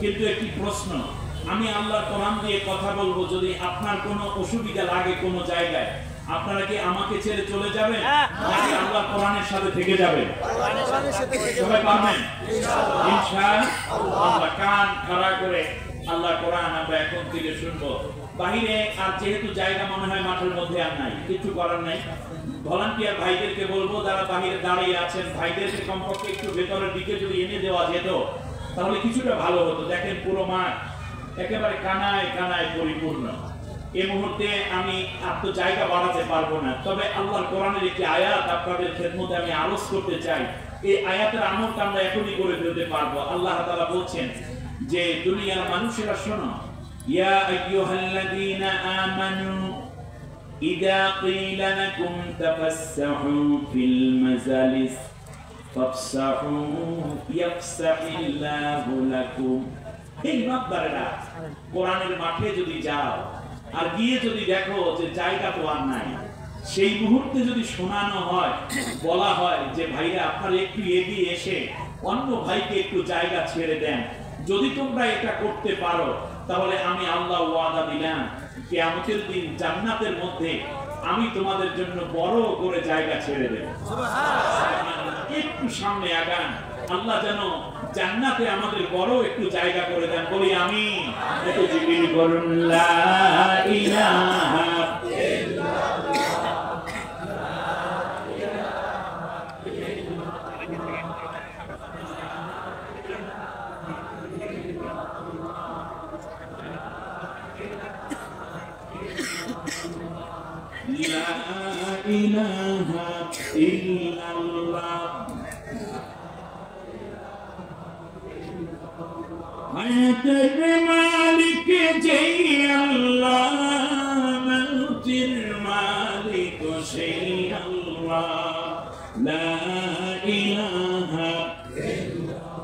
কিন্তু একটি প্রশ্ন, আমি আল্লাহর কোরআন দিয়ে কথা বলবো, যদি আপনার কোনো অসুবিধা লাগে কোনো জায়গায়, আপনারা কি আমাকে ছেড়ে চলে যাবেন নাকি আল্লাহর কোরআনের সাথে থেকে যাবেন? সবাই পারবেন ইনশাআল্লাহ। কান খাড়া করে আল্লাহর কোরআন আমরা এখন থেকে শুনবো। বাহিরে আর যেহেতু জায়গা মনে হয় মাঠের মধ্যে আর নাই, কিছু করার নাই। ভলান্টিয়ার ভাইদেরকে বলবো যারা বাহিরে দাঁড়িয়ে আছেন, ভাইদেরকে কমপক্ষে একটু ভেতরের দিকে যদি এনে দেওয়া যেত তাহলে কিছুটা ভালো হতো। দেখেন পুরো মাঠ একেবারে কানায় কানায় পরিপূর্ণ। এই মুহূর্তে আমি আর তো জায়গা বাড়াতে পারবো না, তবে আল্লাহর কোরআনের একটি আয়াত আপনাদের খেদমতে আমি আরজ করতে চাই। এই আয়াতের আমলটা আমরা এখনই করে ফেলতে পারবো। আল্লাহ তাআলা বলছেন যে দুনিয়ার মানুষেরা শোনো, ইয়া আইয়ুহাল্লাযীনা আমানু ইযা ক্বিলা লাকুম তাফাসসাহু ফিল মাজালিস ফাফসাহু ইয়াফসাহিল্লাহু লাকুম। এই মাদ্দারেরা কোরআনের মাঠে যদি যাও আর গিয়ে যদি দেখো যে জায়গা তো আর নাই, সেই মুহূর্তে যদি শোনানো হয়, বলা হয় যে ভাইরা আপনারা একটু এগিয়ে এসে অন্য ভাইকে একটু জায়গা ছেড়ে দেন, যদি তোমরা এটা করতে পারো তাহলে আমি আল্লাহ ওয়াদা দিলাম কিয়ামতের দিন জান্নাতের মধ্যে আমি তোমাদের জন্য বড় করে জায়গা ছেড়ে দেব। একটু সামনে আগান, আল্লাহ যেন জান্নাতে আমাদের বড় একটু জায়গা করে দেন। বলি আমিন। একটু জিকির করুন, লা ইলাহা ইলাহা ইল্লাল্লাহ। হায়াতের মালিক যেই আল্লাহ, মৌতের মালিক সেই আল্লাহ, লা ইলাহা ইল্লাল্লাহ,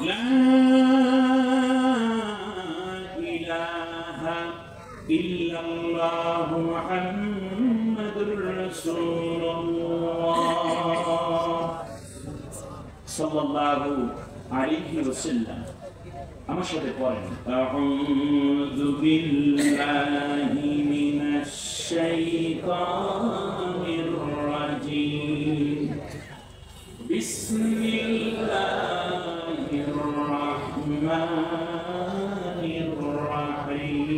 লা ইলাহা ইল্লাল্লাহু মুহাম্মাদুর রাসূলুল্লাহ সাল্লাল্লাহু আলাইহি ওয়াসাল্লাম। আমার সাথে পড়েন, আউযু বিল্লাহি মিনাশ শাইতানির রাজীম, বিসমিল্লাহির রাহমানির রাহিম।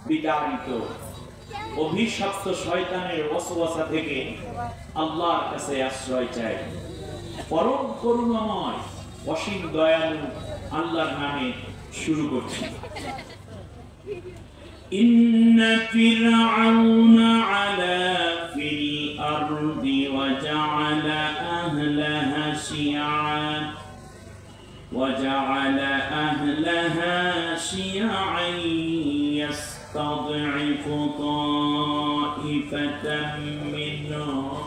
বিতাড়িত অভিশপ্ত শয়তানের ওয়াসওয়াসা থেকে আল্লাহর কাছে আশ্রয় চাই। পরম করুণাময় অসীম দয়ালু আল্লাহর নামে শুরু করছি। ইন্না ফিরআউনা আলা ফিল আরদি ওয়া জাআলা আহলাহা শিয়া'আন ইয়াস্তাদঈফু তা'iফাতাম মিনহুম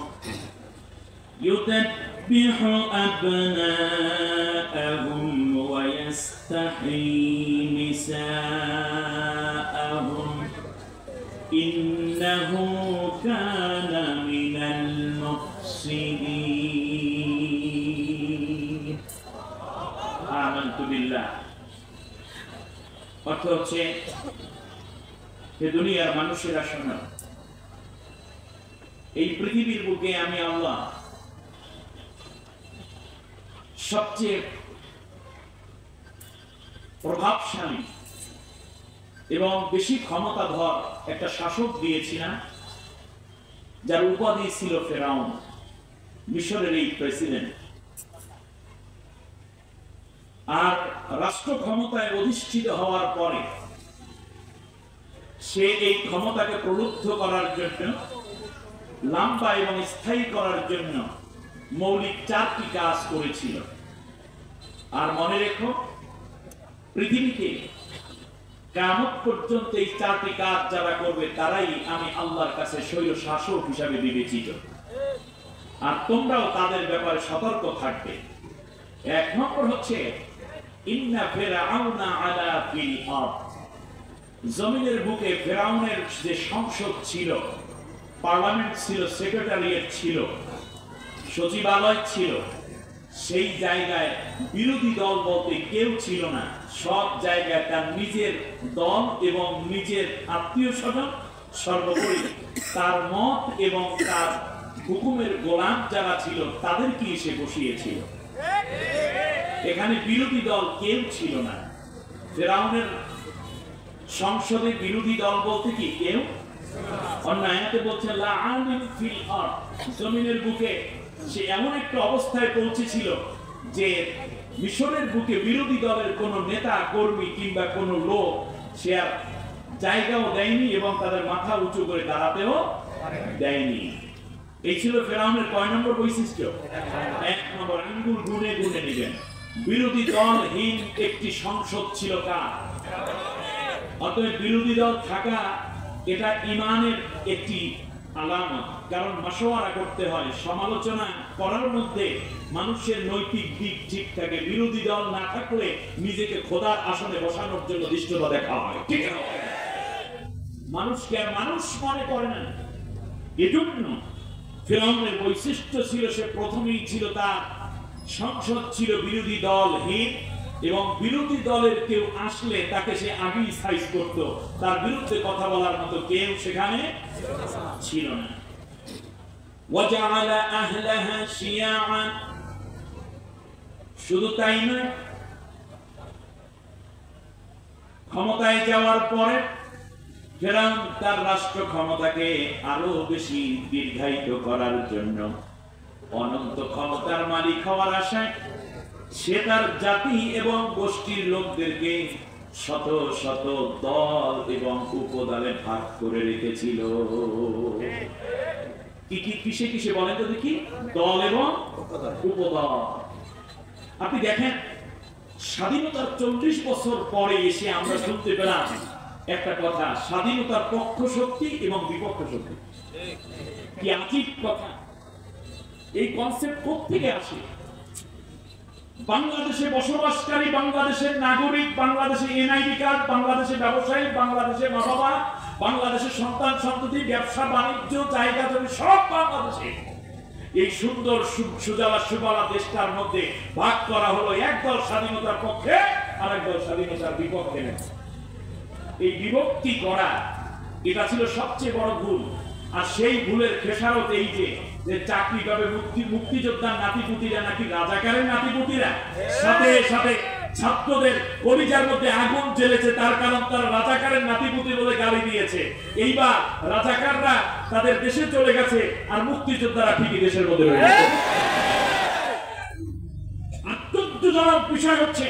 يذبح أبناءهم ويستحيي نساءهم إنه كان من المفسدين آمنت بالله। অর্থ হচ্ছে যে দুনিয়ার মানুষেরা শোনো, এই পৃথিবীর বুকে আমি আল্লাহ সবচেয়ে প্রভাবশালী এবং বেশি ক্ষমতাধর একটা শাসক দিয়েছিলাম, যার উপাধি ছিল ফেরাউন, মিশরের এই প্রেসিডেন্ট। আর রাষ্ট্র ক্ষমতায় অধিষ্ঠিত হওয়ার পরে সে এই ক্ষমতাকে প্রলুব্ধ করার জন্য, লম্বা এবং স্থায়ী করার জন্য মৌলিক 4টি কাজ করেছিল। আর মনে রেখো, পৃথিবীতে কিয়ামত পর্যন্ত এই 4টি কাজ যারা করবে তারাই আমি আল্লাহর কাছে স্বৈর শাসক হিসাবে বিবেচিত। আর তোমরাও তাদের ব্যাপারে সতর্ক থাকবে। 1 নম্বর হচ্ছে ইন্না ফিরআউনা আলা ফিল আরদ, জমিনের বুকে ফেরাউনের যে সংসদ ছিল, পার্লামেন্ট ছিল, সেক্রেটারিয়েট ছিল, সচিবালয় ছিল, সেই জায়গায় বিরোধী দল বলতে কেউ ছিল না। সব জায়গায় তার নিজের দল এবং নিজের আত্মীয় স্বজন, সর্বোপরি তার মত এবং তার হুকুমের গোলাম যারা ছিল তাদেরকে এসে বসিয়েছিল। এখানে বিরোধী দল কেউ ছিল না। ফেরাউনের সংসদে বিরোধী দল বলতে কি কেউ? অন্য আয়াতে বলছে লাআনিন ফিল আরদ, জমিনের বুকে সে এমন একটা অবস্থায় পৌঁছেছিল যে মিশরের বুকে বিরোধী দলের কোন নেতা কর্মী কিংবা কোন লোক সে আর জায়গাও দেয়নি এবং তাদের মাথা উঁচু করে দাঁড়াতেও দেয়নি। এই ছিল ফেরাউনের কয় নম্বর বৈশিষ্ট্য? 1 নম্বর। আঙ্গুল গুনে গুনে নেবেন। বিরোধী দলহীন একটি সংসদ ছিল কার? অতএব বিরোধী দল থাকা এটা ঈমানের একটি আলামত। কারণ মাশওয়ারা করতে হয়, সমালোচনা করার মধ্যে মানুষের নৈতিক দিক ঠিক থাকে। বিরোধী দল না থাকলে নিজেকে খোদার আসনে বসানোর জন্য দৃষ্টতা দেখা হয়, ঠিক না? মানুষকে আর মানুষ মনে করে না। এজন্য ফিরআউনের বৈশিষ্ট্য ছিল, সে প্রথমেই ছিল তার সংসদ ছিল বিরোধী দলহীন, এবং বিরোধী দলের কেউ আসলে তাকে সে আগেই সাইজ করত। তার বিরুদ্ধে কথা বলার মতো কেউ সেখানে ছিল না। ওয়াজআলা আহলাহা শিয়াআন, শুধু তাই নয়, ক্ষমতায় যাওয়ার পরে ফেরাউন তার রাষ্ট্র ক্ষমতাকে আরো বেশি দীর্ঘায়িত করার জন্য, অনন্ত ক্ষমতার মালিক হওয়ার আশায় সে তার জাতি এবং গোষ্ঠীর লোকদেরকে শত শত দল এবং উপদলে ভাগ করে রেখেছিল। কি কি কিসে কিসে বলেন তো দেখি? দল এবং উপদল। আপনি দেখেন, স্বাধীনতার 40 বছর পরে এসে আমরা শুনতে পেলাম একটা কথা, স্বাধীনতার পক্ষ শক্তি এবং বিপক্ষ শক্তি। কি আজীব কথা! এই কনসেপ্ট কোত্থেকে আসে? বাংলাদেশে বসবাসকারী বাংলাদেশের নাগরিক, বাংলাদেশে এনআইডি কার্ড, বাংলাদেশে ব্যবসায়ী, বাংলাদেশে মা বাবা, বাংলাদেশের সন্তান সন্ততি, ব্যবসা বাণিজ্য, জায়গা জমি সব বাংলাদেশে। এই সুন্দর সুজলা সুফলা দেশটার মধ্যে ভাগ করা হলো, একদল স্বাধীনতার পক্ষে আর একদল স্বাধীনতার বিপক্ষে। এই বিভক্তি করা এটা ছিল সবচেয়ে বড় ভুল। আর সেই ভুলের খেসারত এই যে চাকরি পাবে মুক্তিযোদ্ধার নাতিপুতিরা নাকি রাজাকারের নাতিপুতিরা, সাথে সাথে ছাত্রদের কলিজার মধ্যে আগুন জ্বেলেছে, তার কারণ তারা রাজাকারের নাতিপুতি বলে গালি দিয়েছে। এইবার রাজাকাররা তাদের দেশে চলে গেছে আর মুক্তিযোদ্ধারা ঠিকই দেশের মধ্যে রয়ে গেছে। আশ্চর্যজনক বিষয় হচ্ছে,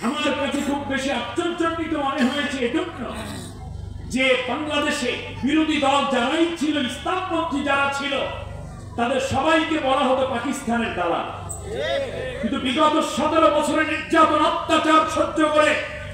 আমার কাছে খুব বেশি আশ্চর্যজনিত মনে হয়েছে এজন্য যে বাংলাদেশে বিরোধী দল যারাই ছিল, ইসলামপন্থী যারা ছিল, তাদের সবাইকে বলা হতো পাকিস্তানের দালাল। কিন্তু বিগত 17 বছরের নির্যাতন অত্যাচার সহ্য করে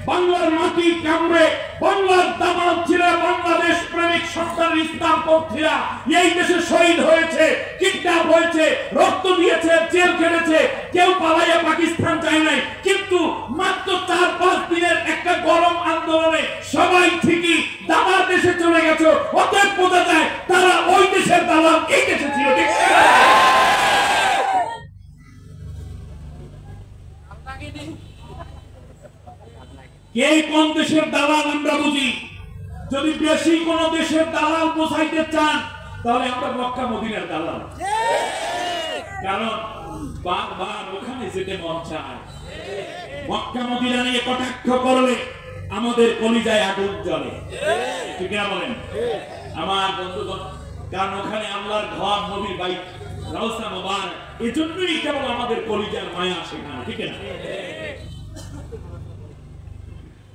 বাংলার মাটি কামড়ে বাংলার দামাল ছিল বাংলাদেশ প্রেমিক সন্তান ইসলামপন্থীরা এই দেশে শহীদ হয়েছে, কিডন্যাপ হয়েছে, রক্ত দিয়েছে, জেল খেটেছে, কেউ পালাইয়া পাকিস্তান যায় নাই। কিন্তু মাত্র 4-5 দিনের একটা গরম আন্দোলনে সবাই ঠিকই দামার দেশে চলে গেছে। অতএব বোঝা যায় তারা ওই দেশের দালাল এই দেশে ছিল। কে কোন দেশের দালাল আমরা বুঝি। যদি বেশি কোন দেশের দালাল বোঝাইতে চান তাহলে আমরা মক্কা মদিনার দালাল, কারণ বারবার ওখানে যেতে মন চায়। মক্কা মদিনা নিয়ে কটাক্ষ করলে আমাদের কলিজায় আগুন জ্বলে, ঠিক না বলেন আমার বন্ধুগণ? কারণ ওখানে আল্লাহর ঘর, নবীর বাইত, রওজা মুবারক, এজন্যই কেবল আমাদের কলিজার মায়া সেখানে, ঠিক না?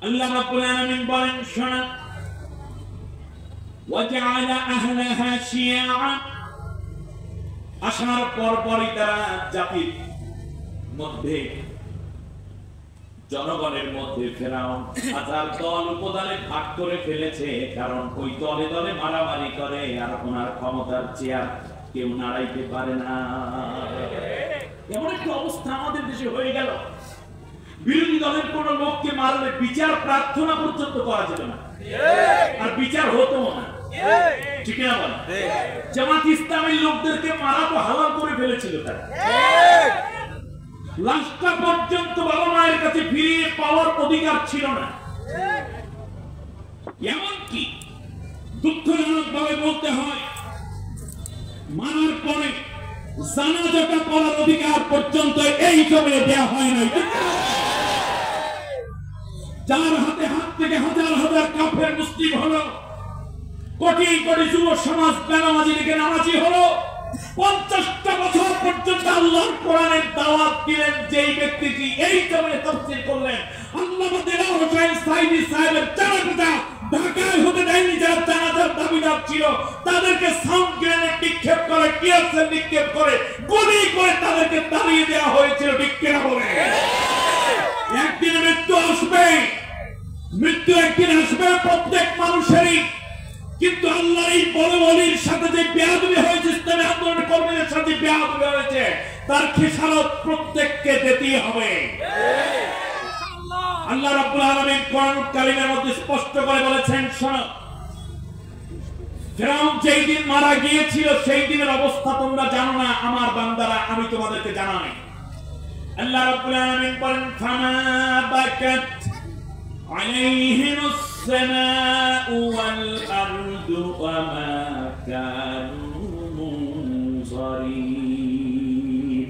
আল্লাহ রাব্বুল আলামিন বলেন, শোনা, ওয়াজআলা আহলাহা শিয়াআন, আসার পরপরই তারা জাতির মধ্যে, জনগণের মধ্যে ফেরাউন হাজার দল উপদলে ভাগ করে ফেলেছে। কারণ ওই দলে দলে মারামারি করে আর ওনার ক্ষমতার চেয়ার কেউ নাড়াইতে পারে না। এমন একটা অবস্থা আমাদের দেশে হয়ে গেল। বিরোধী দলের কোন লোককে মারলে বিচার প্রার্থনা পর্যন্ত করা যেত না, আর বিচার হতো না, ঠিক না বল? জামাত ইসলামের লোকদেরকে মারা তো হালাল করে ফেলেছিল তারা, লাশটা পর্যন্ত বাবা মায়ের কাছে ফিরিয়ে পাওয়ার অধিকার ছিল না। এমনকি দুঃখজনক ভাবে বলতে হয়, মারার পরে জানাজাটা পড়ার অধিকার পর্যন্ত এই জমিনে দেওয়া হয় নাই। যার হাতে হাত থেকে হাজার হাজার কাফের মুসলিম হলো, কোটি কোটি যুব সমাজ বেনামাজি লিখে নামাজি হলো, 50টা বছর পর্যন্ত আল্লাহর কোরআনের দাওয়াত দিলেন যেই ব্যক্তিটি এই জমিনে তাফসীর করলেন, আল্লামা দেওয়ার হোসেন সাইদি সাহেবের জানাজা ঢাকায় হতে দেয়নি। যারা জানাজার দাবিদার ছিল তাদেরকে সাউন্ড গ্রেনেড নিক্ষেপ করে, টিয়ারশেল নিক্ষেপ করে, গুলি করে তাদেরকে তাড়িয়ে দেওয়া হয়েছিল, ঠিক কিনা বলে? একদিন মৃত্যু আসবে, মৃত্যু একদিন আসবে প্রত্যেক মানুষেরই, কিন্তু আল্লাহর এই বড় ওলির সাথে যে বেয়াদবি হয়েছে, ইসলামী আন্দোলন কর্মীদের সাথে বেয়াদবি হয়েছে, তার খেসারত প্রত্যেককে দিতেই হবে। আল্লাহ রাব্বুল আলামিন কোরআন কারীমের মধ্যে স্পষ্ট করে বলেছেন, শোনো, ফিরআউন যেই দিন মারা গিয়েছিল সেই দিনের অবস্থা তোমরা জানো না, আমার বান্দারা আমি তোমাদেরকে জানাই। আল্লাহ রাব্বুল আলামিন বলেন, ফামা বাকাত আলাইহিমুস সামাউ ওয়াল আরদু ওয়া মা কানু মুনজারিন।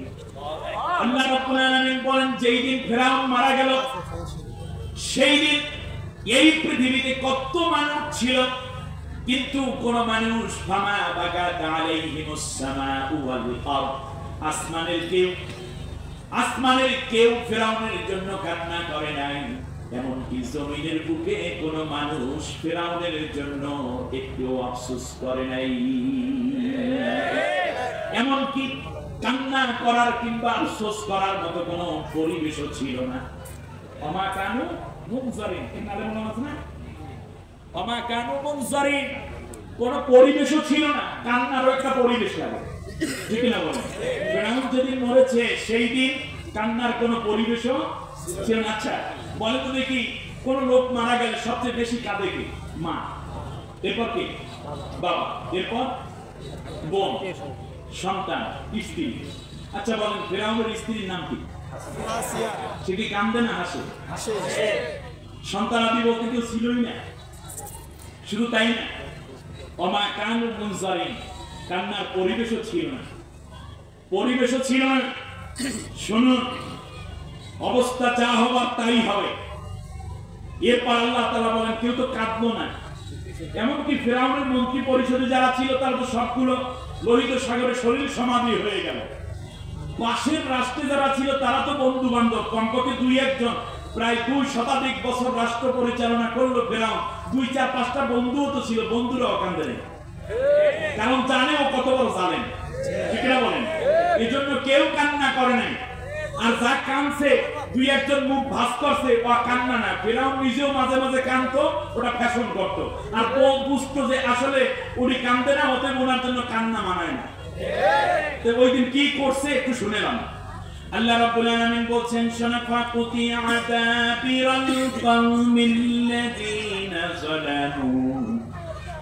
আল্লাহ রাব্বুল আলামিন বলেন, যেই দিন ফিরআউন মারা গেল সেই দিন এই পৃথিবীতে কত মানুষ ছিল, কিন্তু কোন মানুষ ফামা বাকাত আলাইহিমুস সামাউ ওয়াল আরদ, আসমানের কেউ ফিরআউনের জন্য কান্না করে নাই। এমনকি জমিনের বুকে কোন মানুষ ফিরআউনের জন্য একটু আফসোস করে নাই। এমনকি কান্না করার কিংবা আফসোস করার মতো কোন পরিবেশও ছিল না। ওমা কানু মুনজারিন, এখানে মনে আছে না? ওমা কানু মুনজারিন, কোন পরিবেশও ছিল না, কান্নারও একটা পরিবেশ লাগে, ঠিক না বলে? ফিরআউন যেদিন মরেছে সেই দিন কান্নার কোন পরিবেশও ছিল না। আচ্ছা বলে তো দেখি, কোন লোক মারা গেলে সবচেয়ে বেশি কাঁদে কি? মা, এরপর কি? বাবা, এরপর বোন, সন্তান, স্ত্রী। আচ্ছা বলেন, ফিরআউনের স্ত্রীর নাম কি? সে কি কান্দে না হাসে? সন্তানাদি বলতে কেউ ছিলই না। শুধু তাই না, ওমা কানু মুনজারিন, কান্নার পরিবেশও ছিল না, পরিবেশও ছিল না। শুনুন, অবস্থা যা হবার তাই হবে। এরপর আল্লাহ তাআলা বলেন, কেউ তো কাঁদলো না। এমনকি ফিরআউনের মন্ত্রী পরিষদে যারা ছিল তারা তো সবগুলো লোহিত সাগরে শরীর সমাধি হয়ে গেল। পাশের রাষ্ট্রে যারা ছিল তারা তো বন্ধু বান্ধব, কমপক্ষে 2-1 জন, প্রায় 2 শতাধিক বছর রাষ্ট্র পরিচালনা করলো ফিরআউন। 2-4-5টা বন্ধুও তো ছিল, বন্ধুরাও কান্দে না, কারণ জানে ও কত বড় জালেম, ঠিক না বলেন? এই জন্য কেউ কান্না করে নাই। আর যা কানছে 2-1 জন মুখ ভাঁজ করছে, ও কান্না না। ফিরআউন নিজেও মাঝে মাঝে কাঁদতো, ওটা ফ্যাশন করতো, আর ও বুঝতো যে আসলে উনি কান্দে না, ওতে ওনার জন্য কান্না মানায় না। তো ওই দিন কি করছে একটু শুনেলাম। আল্লাহ রাব্বুল আলামিন বলছেন, শানাফা কুতিয়া দাবিরাল কওমিল্লাযীনা যালামু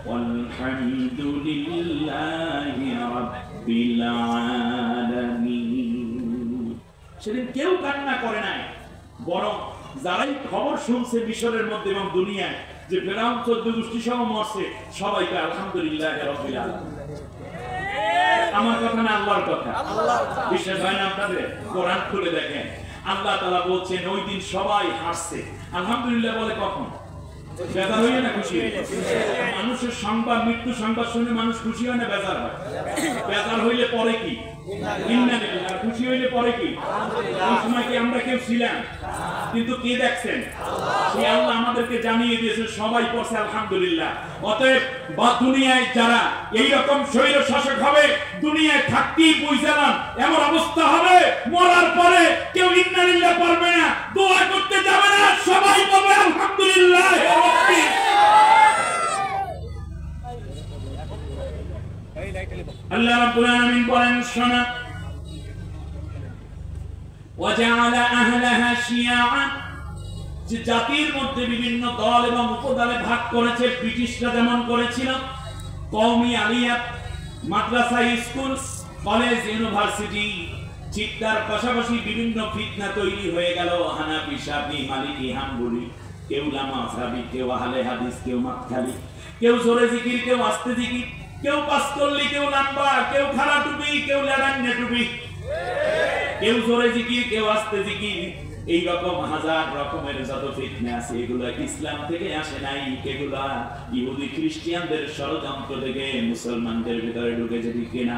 ওয়ালহামদুলিল্লাহি রাব্বিল আলামিন। সেদিন কেউ কান্না করে নাই, বরং যারাই খবর শুনছে মিশরের মধ্যে এবং দুনিয়ায় যে ফিরআউন 14 গোষ্ঠী সহ মরছে, সবাইকে আলহামদুলিল্লাহি রাব্বিল আলামিন। আমার কথা না, আল্লাহর কথা। বিশ্বাস হয় না আপনাদের? কোরআন খুলে দেখেন, আল্লাহ তাআলা বলছেন ওই দিন সবাই হাসছে। আলহামদুলিল্লাহ বলে কখন? বেজার হইলে না খুশি হয়? মানুষের সংবাদ, মৃত্যু সংবাদ শুনে মানুষ খুশি হয় না বেজার হয়? বেজার হইলে পরে কি? ইন্না লিল্লাহ। আর খুশি হইলে পরে কি? ওই সময় কি আমরা কেউ ছিলাম? কিন্তু কে দেখছেন? সেই আল্লাহ আমাদেরকে জানিয়ে দিয়েছেন, সবাই পড়ছে আলহামদুলিল্লাহ। অতএব বা দুনিয়ায় যারা এইরকম স্বৈর শাসক হবে, দুনিয়ায় থাকতেই বুঝলাম এমন অবস্থা হবে, মরার পরে কেউ ইন্না লিল্লাহ পড়বে না, দোয়া করতে যাবে না, সবাই বলবে আলহামদুলিল্লাহ। আল্লাহ রাব্বুল আলামিন বলেন, শোনো, ওয়াজআলা আহলাহা শিয়াআন, যে জাতির মধ্যে বিভিন্ন দল এবং উপদলে ভাগ করেছে, ব্রিটিশরা যেমন করেছিল। কওমি আলিয়াত, মাদ্রাসা, স্কুল, কলেজ, ইউনিভার্সিটি, ঠিক তার পাশাপাশি বিভিন্ন ফিতনা তৈরি হয়ে গেল। হানাফি, শাফি, মালিকি, হাম্বলি, কেউ লামা সাহাবি, কেউ আহলে হাদিস, কেউ মাতখালি, কেউ জোরে জিকির, কেউ আস্তে জিকির, কেউ পাঁচকল্লি, কেউ লাম্বা, কেউ খাড়া টুপি, কেউ লেডান্নে টুপি, কেউ জোরে জিকির, কেউ আস্তে জিকির। এই রকম হাজার রকমের যত ফিতনা আছে, এগুলা ইসলাম থেকে আসে নাই, এগুলা ইহুদি খ্রিস্টানদের ষড়যন্ত্র থেকে মুসলমানদের ভিতরে ঢুকেছে, ঠিক কিনা?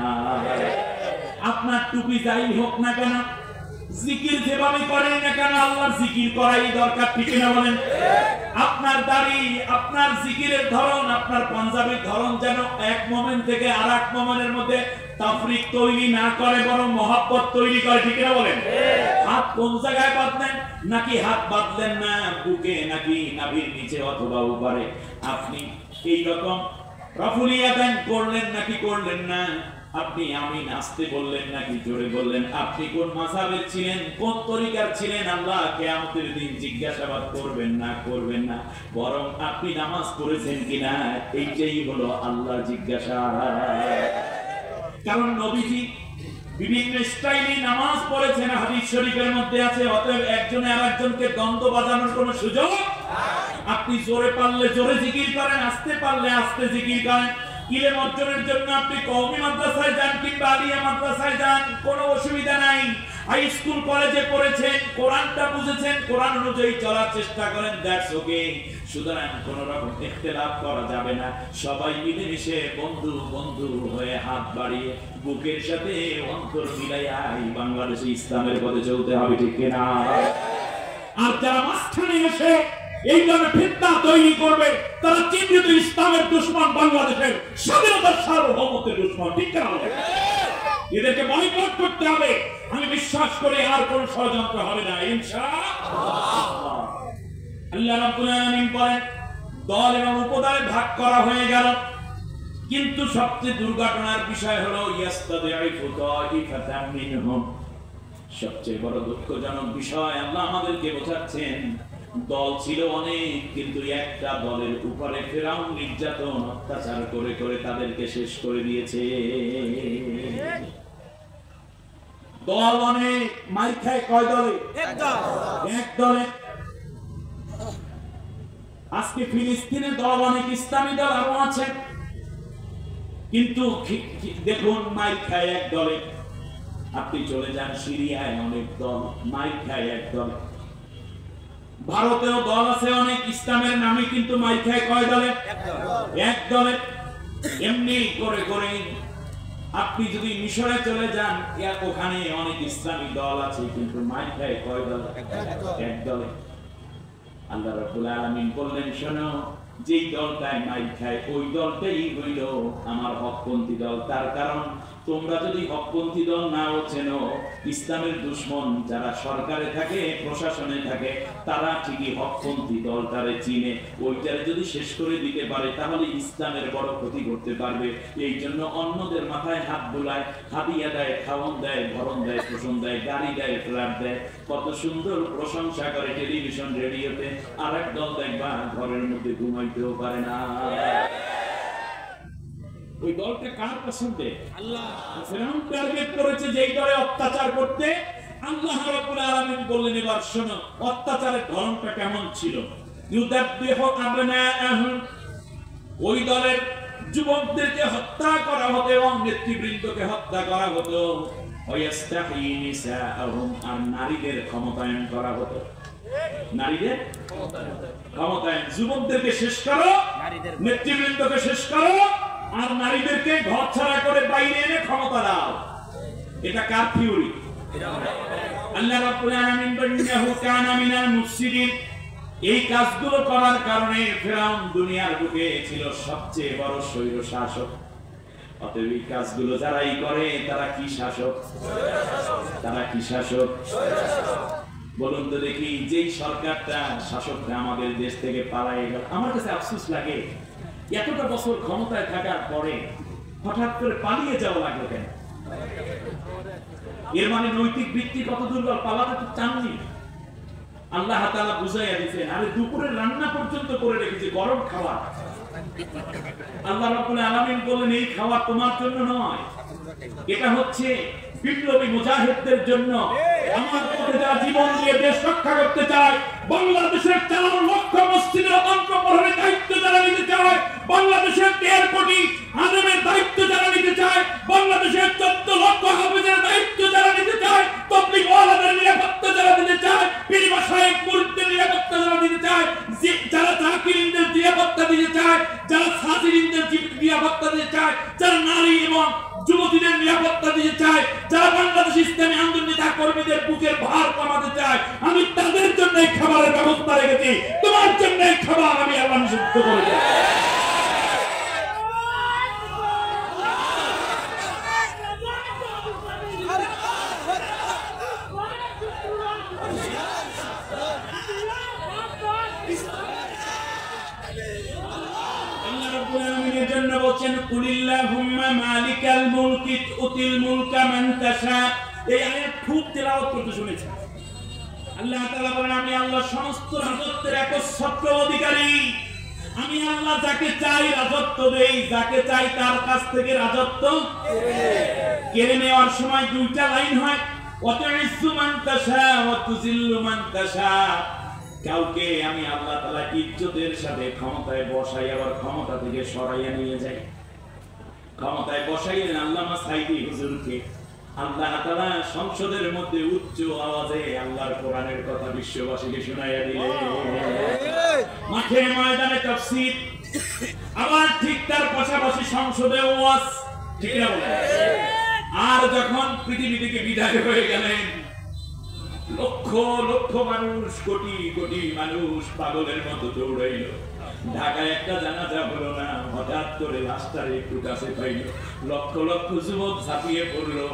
আপনার টুপি যাই হোক না কেন, জিকির যেভাবে করেন না কেন, আল্লাহর জিকির করাই দরকার, ঠিক কিনা বলেন? আপনার দাড়ি, আপনার জিকিরের ধরন, আপনার পাঞ্জাবির ধরন যেন এক মোমেন্ট থেকে আর এক মোমেন্টের মধ্যে তাফরিক তৈরি না করে, বরং মহব্বত তৈরি করে, ঠিক কিনা বলেন? হাত কোন জায়গায় বাঁধলেন, নাকি হাত বাঁধলেন না বুকে, নাকি নাভির নিচে অথবা উপরে, আপনি এই রকম রফুলিয়াদান করলেন নাকি করলেন না, আপনি আমিন আস্তে বললেন নাকি জোরে বললেন, আপনি কোন মাযহাবের ছিলেন, কোন তরিকার ছিলেন, আল্লাহ কিয়ামতের দিন জিজ্ঞাসাবাদ করবেন না, করবেন না, বরং আপনি নামাজ পড়েছেন কিনা, এইটাই হলো আল্লাহর জিজ্ঞাসা। কারণ নবীজি বিভিন্ন স্টাইলে নামাজ পড়েছেন, হাদিস শরীফের মধ্যে আছে। অতএব একজনে আরেকজনকে দ্বন্দ্ব বাজানোর কোনো সুযোগ। আপনি জোরে পারলে জোরে জিকির করেন, আস্তে পারলে আস্তে জিকির করেন। ইলম অর্জনের জন্য আপনি কওমি মাদ্রাসায় যান কিংবা আলিয়া মাদ্রাসায় যান, কোনো অসুবিধা নাই। হাই স্কুল কলেজে পড়েছেন, কোরআনটা বুঝেছেন, কোরআন অনুযায়ী চলার চেষ্টা করেন, দ্যাটস ওকে। সুতরাং কোন রকম ইখতিলাফ করা যাবে না। সবাই মিলেমিশে বন্ধু বন্ধু হয়ে হাত বাড়িয়ে বুকের সাথে অন্তর মিলাইয়া এই বাংলাদেশে ইসলামের পথে চলতে হবে, ঠিক কিনা? আর যারা মাঝখানে এসে এইভাবে ফিতনা তৈরি করবে, তারা চিহ্নিত ইসলামের দুশমন, বাংলাদেশের স্বাধীনতার সার্বভৌমত্বের দুশমন, ঠিক কিনা? এদেরকে বয়কট করতে হবে। আমি বিশ্বাস করি আর কোন ষড়যন্ত্র হবে না, ইনশাআল্লাহ। আল্লাহ রাব্বুল আলামিন বলেন, দল এবং উপদলে ভাগ করা হয়ে গেল, কিন্তু সবচেয়ে দুর্ঘটনার বিষয় হলো ইয়াস্তাদিফু তাইফাতাম মিনহুম। সবচেয়ে বড় দুঃখজনক বিষয় আল্লাহ আমাদেরকে বোঝাচ্ছেন, দল ছিল অনেক, কিন্তু একটা দলের উপরে ফিরআউন নির্যাতন অত্যাচার করে করে তাদেরকে শেষ করে দিয়েছে। দল অনেক, মার খায় কয় দলে? এক দলে। আজকে ফিলিস্তিনে দল অনেক, ইসলামী দল আরো আছে, কিন্তু দেখুন মার খায় এক দলে। আপনি চলে যান সিরিয়ায়, অনেক দল, মার খায় এক দল। ভারতেও দল আছে অনেক ইসলামের নামে, কিন্তু মার খায় কয় দলে? এক দলে। এমনি করে করে আপনি যদি মিশরে চলে যান, ওখানে অনেক ইসলামী দল আছে, কিন্তু মার খায় কয় দলে? এক দলে। আল্লাহ রাব্বুল আলামিন বললেন, শোনো, যেই দলটাই মার খায় ওই দলটাই হইল আমার হকপন্থী দল। তার কারণ তোমরা যদি হকপন্থী দল নাও চেনো, ইসলামের দুশমন যারা সরকারে থাকে, প্রশাসনে থাকে, তারা ঠিকই হকপন্থী দলটারে চিনে। ওইটারে যদি শেষ করে দিতে পারে, তাহলে ইসলামের বড় ক্ষতি করতে পারবে। এই জন্য অন্যদের মাথায় হাত বুলায়, হাদিয়া দেয়, খাওয়ান দেয়, ভরণ দেয়, পোষণ দেয়, গাড়ি দেয়, ফ্ল্যাট দেয়, কত সুন্দর প্রশংসা করে টেলিভিশন রেডিওতে। আর এক দল দেখবা ঘরের মধ্যে ঘুমাইতেও পারে না। ওই দলটা কার পছন্দে? আল্লাহ। ফিরআউন টার্গেট করেছে যেই দলে অত্যাচার করতে। আল্লাহ রাব্বুল আলামিন বললেন, এবার শোনো অত্যাচারের ধরনটা কেমন ছিল। ইউদাব্বিহু আবনাআহুম, ওই দলের যুবকদেরকে হত্যা করা হতো এবং নেতৃবৃন্দকে হত্যা করা হতো। ওয়াইস্তাহয়ী নিসাআহুম, আর নারীদের ক্ষমতায়ন করা হতো। নারীদের ক্ষমতায়ন, যুবকদেরকে শেষ করো, নেতৃবৃন্দকে শেষ করো, আর নারীদেরকে ঘর ছাড়া করে বাইরে এনে ক্ষমতা দাও। এটা কার থিওরি? আল্লাহ রাব্বুল আলামিন বলেন, ইন্নাহু কানা মিনাল মুফসিদিন। এই কাজগুলো করার কারণে ফিরআউন দুনিয়ার বুকে ছিল সবচেয়ে বড় স্বৈর শাসক। অতএব এই কাজগুলো যারাই করে তারা কি শাসক? তারা কি শাসক? বলুন তো দেখি, যেই সরকারটা, শাসকরা আমাদের দেশ থেকে পালায়ে গেল, আমার কাছে আফসোস লাগে, এতটা বছর ক্ষমতায় থাকার পরে হঠাৎ করে পালিয়ে যাওয়া লাগলো কেন? এর মানে নৈতিক ভিত্তি কত দুর্বল, পালাতে তো চাননি। আল্লাহ তাআলা বুঝাইয়া দিয়েছেন, আরে দুপুরের রান্না পর্যন্ত করে রেখেছে, গরম খাবার। আল্লাহ রাব্বুল আলামিন বলেন এই খাবার তোমার জন্য নয়, এটা হচ্ছে বিপ্লবী মুজাহিদদের জন্য। আমার পথে যারা জীবন দিয়ে দেশ রক্ষা করতে চায়, বাংলাদেশের 4 লক্ষ মসজিদের অতন্ত্র প্রহরীর দায়িত্ব যারা নিতে চায়, বাংলাদেশের 1.5 কোটি আলেমের দায়িত্ব যারা নিতে চায়, বাংলাদেশের 14 লক্ষ হাফেজের দায়িত্ব যারা নিতে চায়, তাবলীগ ওয়ালাদের নিরাপত্তা যারা দিতে চায়, পীর মাশায়েখ মুরিদদের নিরাপত্তা যারা দিতে চায়, যারা জাকিরিনদের নিরাপত্তা দিতে চায়, যারা সাজিরিনদের নিরাপত্তা দিতে চায়, যারা নারী এবং যুবতীদের নিরাপত্তা দিতে চায়, যারা বাংলাদেশ ইসলামী আন্দোলন নেতা কর্মীদের বুকের ভার কমাতে চায়, আমি তাদের জন্য এই খাবারের ব্যবস্থা রেখেছি। তোমার জন্য এই খাবার আমি আল্লাহ নিষিদ্ধ করে দেব। জন্য বলেন কুলিল্লাহুম্মা মালিকাল মুলকি তুতিল মুলকা মান তাশা। এই আয়াত খুব তেলাওয়াত করতে শুনেছেন। আল্লাহ তাআলা বলেন, আমি আল্লাহ সমস্ত রাজত্বের একচ্ছত্র অধিকারী। আমি আল্লাহ যাকে চাই রাজত্ব দেই, যাকে চাই তার কাছ থেকে রাজত্ব কেড়ে নেওয়ার সময় 2টা লাইন হয়, ওয়াতুইজ্জু মান তাশা ওয়া তুযিল্লু মান তাশা। কাউকে আমি আল্লাহ তাআলা ইজ্জতের সাথে ক্ষমতায় বসাই, আবার ক্ষমতা থেকে সরাইয়া নিয়ে যাই। ক্ষমতায় বসাইলেন আল্লামা সাইদি হুজুরকে। আল্লাহ তাআলা সংসদের মধ্যে উচ্চ আওয়াজে আল্লাহর কোরআনের কথা বিশ্ববাসীকে শোনাইয়া দিলেন। মাঠে ময়দানে তাফসীর, আবার ঠিক তার পাশাপাশি সংসদে ওয়াজ, ঠিক না বলেন? আর যখন পৃথিবী থেকে বিদায় হয়ে গেলেন, লক্ষ লক্ষ মানুষ, কোটি কোটি মানুষ পাগলের মতো দৌড়াইল। ঢাকায় একটা জানাজা হলো না, হঠাৎ করে লাশটার একটু কাছে পাইল। লক্ষ লক্ষ যুবক ঝাঁপিয়ে পড়লো,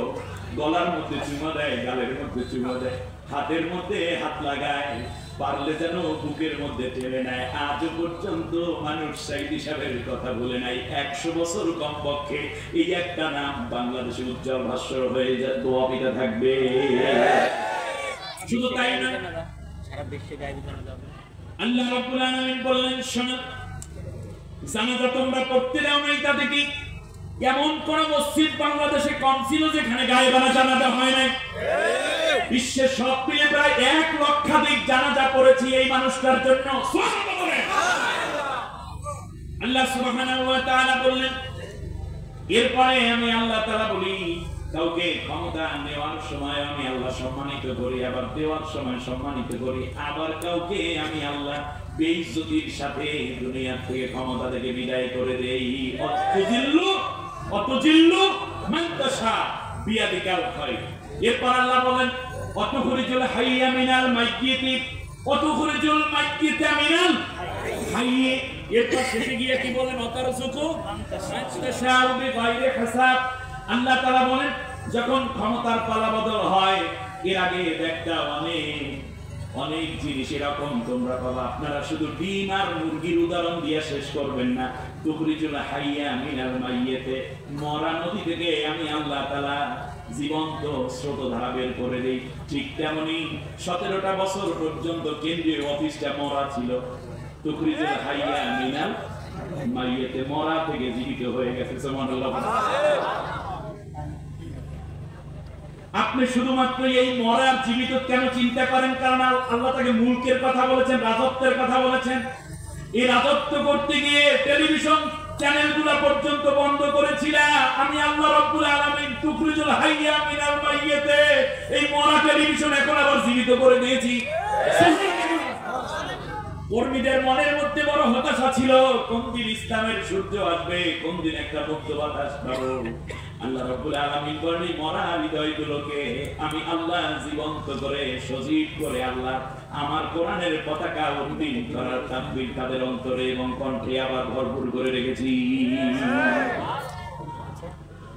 গলার মধ্যে চুমা দেয়, গালের মধ্যে চুমা দেয়, হাতের মধ্যে হাত লাগায়, পারলে যেন বুকের মধ্যে টেনে নেয়। আজও পর্যন্ত মানুষ সাইদি সাহেবের কথা বলে নাই। 100 বছর কমপক্ষে এই একটা নাম বাংলাদেশে উজ্জ্বল ভাস্কর হয়ে যায়, দোয়া পিতা থাকবে। শুধু তাই না, সারা বিশ্বে জানাজা হবে। আল্লাহ রাব্বুল আলামিন বললেন, শোনো, জানাজা তোমরা করতে দাও নাই, তাতে কি এমন কোন মসজিদ বাংলাদেশে কম ছিল যেখানে গায়েবানা জানাজা হয় নাই? বিশ্বের সব মিলে প্রায় 1 লক্ষাধিক জানাজা পড়েছি এই মানুষটার জন্য। সুবহানাল্লাহ বলেন। আল্লাহ সুবহানাহু ওয়া তাআলা বললেন, এরপরে আমি আল্লাহ তাআলা বলি, কাউকে ক্ষমতা নেওয়ার সময় আমি আল্লাহ সম্মানিত করি, আবার দেওয়ার সময় সম্মানিত করি। আবার কাউকে আমি আল্লাহ বেইজ্জতির সাথে দুনিয়া থেকে ক্ষমতা থেকে বিদায় করে দেই। অতুজিল্লু মান তাশা বিয়াদিকাল খায়র। এরপর আল্লাহ বলেন, অতুখরিজুল হাইয়া মিনাল মাইয়্যিতি অতুখরিজুল মাইয়্যিতা মিনাল হাইয়্যি। এরপর শেষে গিয়ে কি বলেন, অতারযুকু মান তাশা বিগাইরি হিসাব। আল্লাহ তাআলা বলেন, যখন ক্ষমতার পালাবদল হয়, এর আগে একটা অনেক জিনিস এরকম তোমরা পাবা। আপনারা শুধু ডিম আর মুরগির উদাহরণ দিয়ে শেষ করবেন না। তুখরিজুল হাইয়া মিনাল মাইয়্যিতি, মরা নদী থেকে আমি আল্লাহ তাআলা জীবন্ত স্রোতধারা বের করে দেই। ঠিক তেমনি 17টা বছর পর্যন্ত কেন্দ্রীয় অফিসটা মরা ছিল। তুখরিজুল হাইয়া মিনাল মাইয়্যিতি, মরা থেকে জীবিত হয়ে গেছে। সুবহানাল্লাহ। আপনি শুধুমাত্র এই মরার জীবিত কেন চিন্তা করেন? কারণ আল্লাহ তাকে মুলকের কথা বলেছেন, রাজত্বের কথা বলেছেন। এই রাজত্ব করতে গিয়ে টেলিভিশন চ্যানেলগুলো পর্যন্ত বন্ধ করেছিলেন। আমি আল্লাহ রাব্বুল আলামিন তুখরিজুল হাইয়া মিনাল মাইয়্যিতি, এই মরা টেলিভিশন এখন আবার জীবিত করে দিয়েছি। কর্মীদের মনের মধ্যে বড় হতাশা ছিল, কোন দিন ইসলামের সূর্য আসবে, কোন দিন একটা মুক্ত বাতাস পাবো। আল্লাহ রাব্বুল আলামিন বলেন, মরা হৃদয়গুলোকে আমি আল্লাহ জীবন্ত করে, সজীব করে আল্লাহ আমার কোরআনের পতাকা উন্নীত করার তাকবীর তাদের অন্তরে এবং কণ্ঠে আবার ভরপুর করে রেখেছি।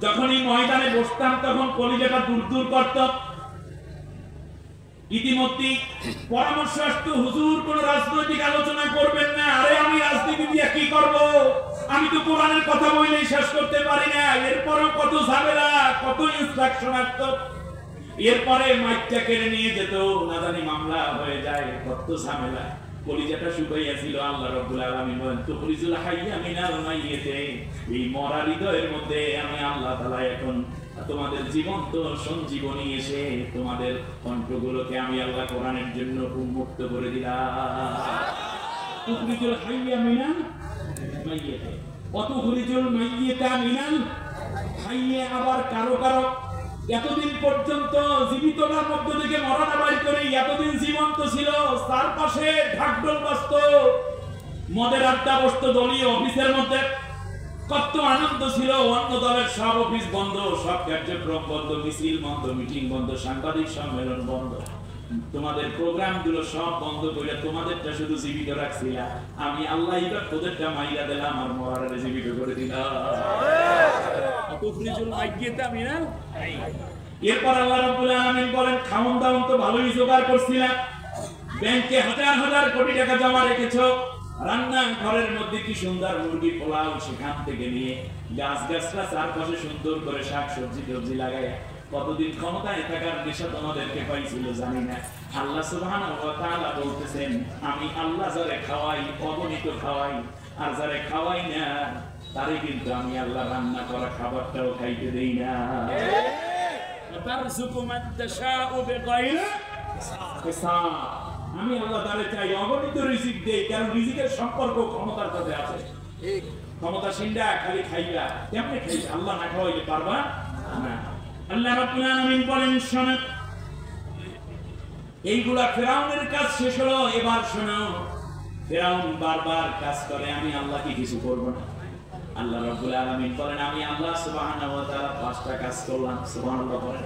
যখনই ময়দানে বসতাম তখন কলিজাটা দূর দূর করত। ইতিমধ্যে পরামর্শ আসতো, হুজুর কোন রাজনৈতিক আলোচনা করবেন না। আরে আমি রাজনীতি দিয়ে কি করব? আমি তো কোরআনের কথা বলেই শেষ করতে পারি না, এরপরেও কত ঝামেলা, কত ইনস্ট্রাকশন আসতো, এরপরে মাইকটা কেড়ে নিয়ে যেত, না জানি মামলা হয়ে যায়, কত ঝামেলা। কলিজাটা শুকাইয়া ছিল। আল্লাহ রাব্বুল আলামিন বলেন তুখরিজুল হাইয়া মিনাল মাইয়িতি, এই মরা হৃদয়ের মধ্যে আমি আল্লাহ তাআলা এখন তোমাদের জীবন্ত সঞ্জীবনী এসে তোমাদের কণ্ঠগুলোকে আমি আল্লাহ কোরআনের জন্য উন্মুক্ত করে দিলাম। তুখরিজুল হাইয়া মিনাল মাইয়িতি ওয়া তুখরিজুল মাইয়িতা মিনাল হাইয়া। আবার কারো কারো এতদিন পর্যন্ত জীবিততার মধ্য থেকে মরণা বাড়ি করে এতদিন জীবন্ত ছিল, তার পাশে ঢাকঢোল বাজতো, মদের আড্ডা বসতো দলীয় অফিসের মধ্যে, কত আনন্দ ছিল। অন্য দলের সব অফিস বন্ধ, সব কার্যক্রম বন্ধ, মিছিল বন্ধ, মিটিং বন্ধ, সাংবাদিক সম্মেলন বন্ধ, তোমাদের প্রোগ্রাম গুলো সব বন্ধ করে তোমাদেরটা শুধু জীবিত রাখছিলা। আমি আল্লাহ এবার তোদেরটা মাইরা দিলাম আর মরারে জীবিত করে দিলাম। এরপর আল্লাহ রাব্বুল আলামিন বলেন খাওন দাওন তো ভালোই জোগাড় করছিলাম, ব্যাংকে হাজার হাজার কোটি টাকা জমা রেখেছো, রান্না ঘরের মধ্যে কি সুন্দর মুরগি পোলাও, সেখান থেকে নিয়ে গাছ গাছটা চারপাশে সুন্দর করে শাক সবজি টবজি লাগায় কতদিন ক্ষমতায় থাকার নেশা তোমাদেরকে পাইছিল জানি না। আল্লাহ সুবহানাহু ওয়া তাআলা বলতেছেন আমি আল্লাহ যারে খাওয়াই অগণিত খাওয়াই, আর যারে খাওয়াই না তারে কিন্তু আমি আল্লাহ রান্না করা খাবারটাও খাইতে দেই না। তারযুকু মান তাশাউ বিগাইরি হিসাব। আমি আল্লাহ তারে চাই অগণিত রিজিক দেই, কারণ রিজিকের সম্পর্ক ক্ষমতার সাথে আছে। ঠিক ক্ষমতা সিন্ডা খালি খাইবা, কেমনে খাইবা? আল্লাহ না খাওয়াইলে পারবা না। আল্লাহ রাব্বুল আলামিন বলেন শোনো, এইগুলা ফেরাউনের কাজ শেষ হলো, এবার শোনো ফেরাউন বারবার কাজ করে, আমি আল্লাহ কি কিছু করব না? আল্লাহ রাব্বুল আলামিন বলেন আমি আল্লাহ সুবহানাহু ওয়া তাআলা পাঁচটা কাজ করলাম। সুবহানাল্লাহ বলেন।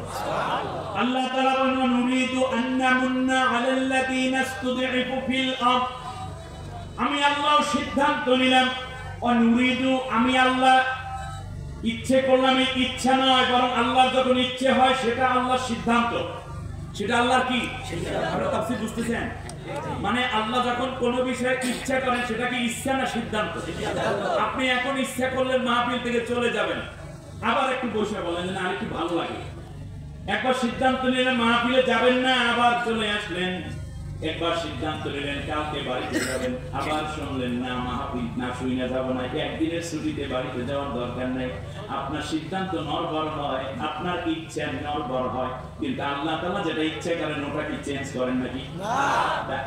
আল্লাহ তাআলা বলেন নুরিদু আন নামুন্না আলাল্লাযীনা ইসতুদঈফু ফিল আরদ। আমি আল্লাহ সিদ্ধান্ত নিলাম, নুরিদু আমি আল্লাহ ইচ্ছে করলাম, এই ইচ্ছা নয়, বরং আল্লাহর যখন ইচ্ছে হয় সেটা আল্লাহর সিদ্ধান্ত, সেটা আল্লাহর কি আপনারা তাফসীর বুঝতেছেন? মানে আল্লাহ যখন কোন বিষয়ে ইচ্ছা করেন সেটা কি ইচ্ছা না সিদ্ধান্ত? আপনি এখন ইচ্ছা করলেন মাহফিল থেকে চলে যাবেন, আবার একটু বসে বলেন যে না আরেকটু ভালো লাগে, একবার সিদ্ধান্ত নিলেন মাহফিলে যাবেন না, আবার চলে আসলেন, একবার সিদ্ধান্ত নিলেন কালকে বাড়িতে যাবেন, আবার শুনলেন না মাহফিল না শুইনা যাব না, একদিনের ছুটিতে বাড়িতে যাওয়ার দরকার নেই। আপনার সিদ্ধান্ত নড়বড় হয়, আপনার ইচ্ছা নড়বড় হয়, কিন্তু আল্লাহ তাআলা যেটা ইচ্ছা করেন ওটা কি চেঞ্জ করেন নাকি? না।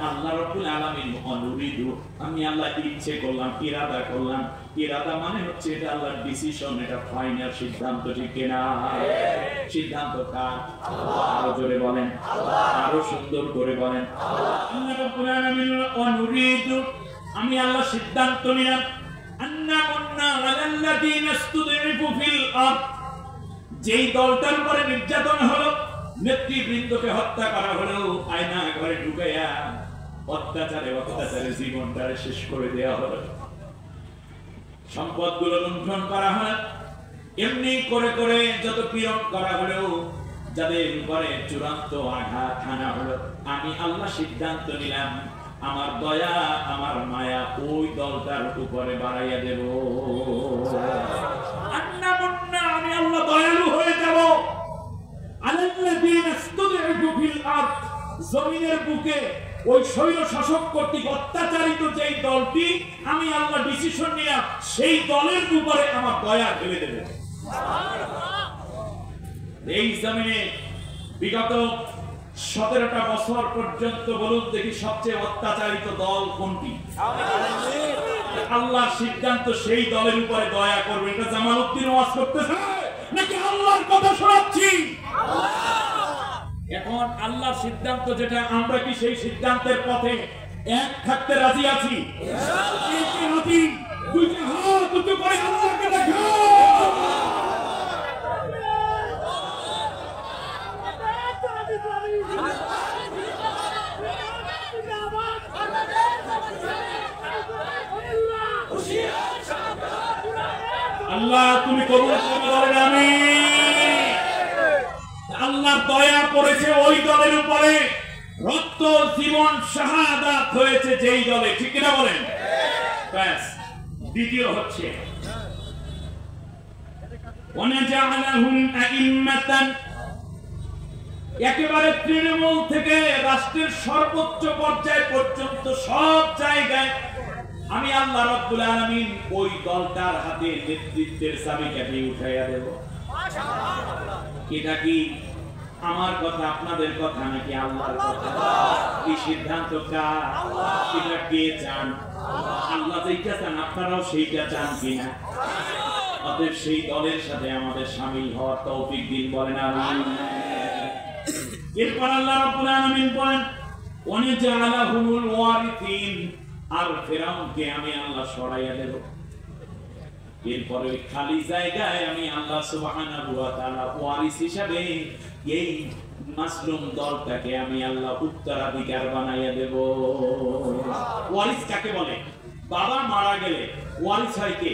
আল্লাহ রাব্বুল আলামিন অনুরিদু আমি আল্লাহ ইচ্ছে করলাম, ইরাদা করলাম। ইরাদা মানে হচ্ছে এটা আল্লাহর ডিসিশন, এটা ফাইনাল সিদ্ধান্ত, ঠিক কিনা? সিদ্ধান্ত কার? আল্লাহ। আরো জোরে বলেন আল্লাহ, আরো সুন্দর করে বলেন আল্লাহ। আল্লাহ রাব্বুল আলামিন অনুরিদু আমি আল্লাহ সিদ্ধান্ত নিলাম আন্নামুন্না আলাল্লাযীনা ইসতুদঈফু ফিল আরদ, যেই দলটার উপরে নির্যাতন হলো, নেতৃবৃন্দকে হত্যা করা হলো, আয়না ঘরে ঢুকাইয়া অত্যাচারে অত্যাচারে জীবনটারে শেষ করে দেওয়া হলো, সম্পদগুলো লুণ্ঠন করা হয়, এমনি করে করে যত পীড়ন করা হলো, যাদের উপরে চূড়ান্ত আঘাত হানা হলো, আমি আল্লাহ সিদ্ধান্ত নিলাম আমার দয়া আমার মায়া ওই দলটার উপরে বাড়াইয়া দেব। আন্নামুন্না আমি আল্লাহ দয়ালু হয়ে যাব আলাল্লাযীনা ইসতুদঈফু ফিল আরদ, জমিনের বুকে ওই স্বৈর শাসক কর্তৃক অত্যাচারিত যেই দলটি আমি আল্লাহ ডিসিশন নিলাম সেই দলের উপরে আমার দয়া ঢেলে দেব। এই জমিনে বিগত 17টা বছর পর্যন্ত বলুন দেখি সবচেয়ে অত্যাচারিত দল কোনটি? আল্লাহর সিদ্ধান্ত সেই দলের উপরে দয়া করবে। এটা জামালউদ্দিন ওয়াজ করতেছে নাকি আল্লাহর কথা শোনাচ্ছি? এখন আল্লাহর সিদ্ধান্ত যেটা, আমরা কি সেই সিদ্ধান্তের পথে এক থাকতে রাজি আছি? দুইটা হাত উঁচু করে আল্লাহকে দেখো। আল্লাহ তুমি কবুল করেন আমিন। আল্লাহর দয়া পড়েছে ওই দলের উপরে, রক্ত জীবন শাহাদাত হয়েছে যেই দলে, ঠিক কিনা বলেন? ব্যাস দ্বিতীয় হচ্ছে ওয়ানাজআলাহুম আইম্মাতান, একেবারে তৃণমূল থেকে রাষ্ট্রের সর্বোচ্চ পর্যায় পর্যন্ত সব জায়গায় আমি আল্লাহ রাব্বুল আলামিন ওই দলটার হাতে নেতৃত্বের চাবিকাঠি উঠাইয়া দেব। এটা কি আমার কথা, আপনাদের কথা, নাকি আল্লাহর কথা? এই সিদ্ধান্ত কার? এটা কে চান? আল্লাহ যেটা চান আপনারাও সেইটা চান কিনা? অতএব সেই দলের সাথে আমাদের শামিল হওয়ার তৌফিক দিন, বলেন আমিন। এরপর আল্লাহ রাব্বুল আলামিন বলেন ওয়ানাজআলাহুমুল ওয়ারিসিন, আর ফিরআউনকে আমি আল্লাহ সরাইয়া দেব। এরপরে খালি জায়গায় আমি আল্লাহ সুবহানাহু ওয়া তাআলা ওয়ারিস হিসাবে এই মাসলুম দলটাকে আমি আল্লাহ উত্তরাধিকার বানাইয়া দেব। ওয়ারিস কাকে বলে? বাবা মারা গেলে ওয়ারিস হয় কে?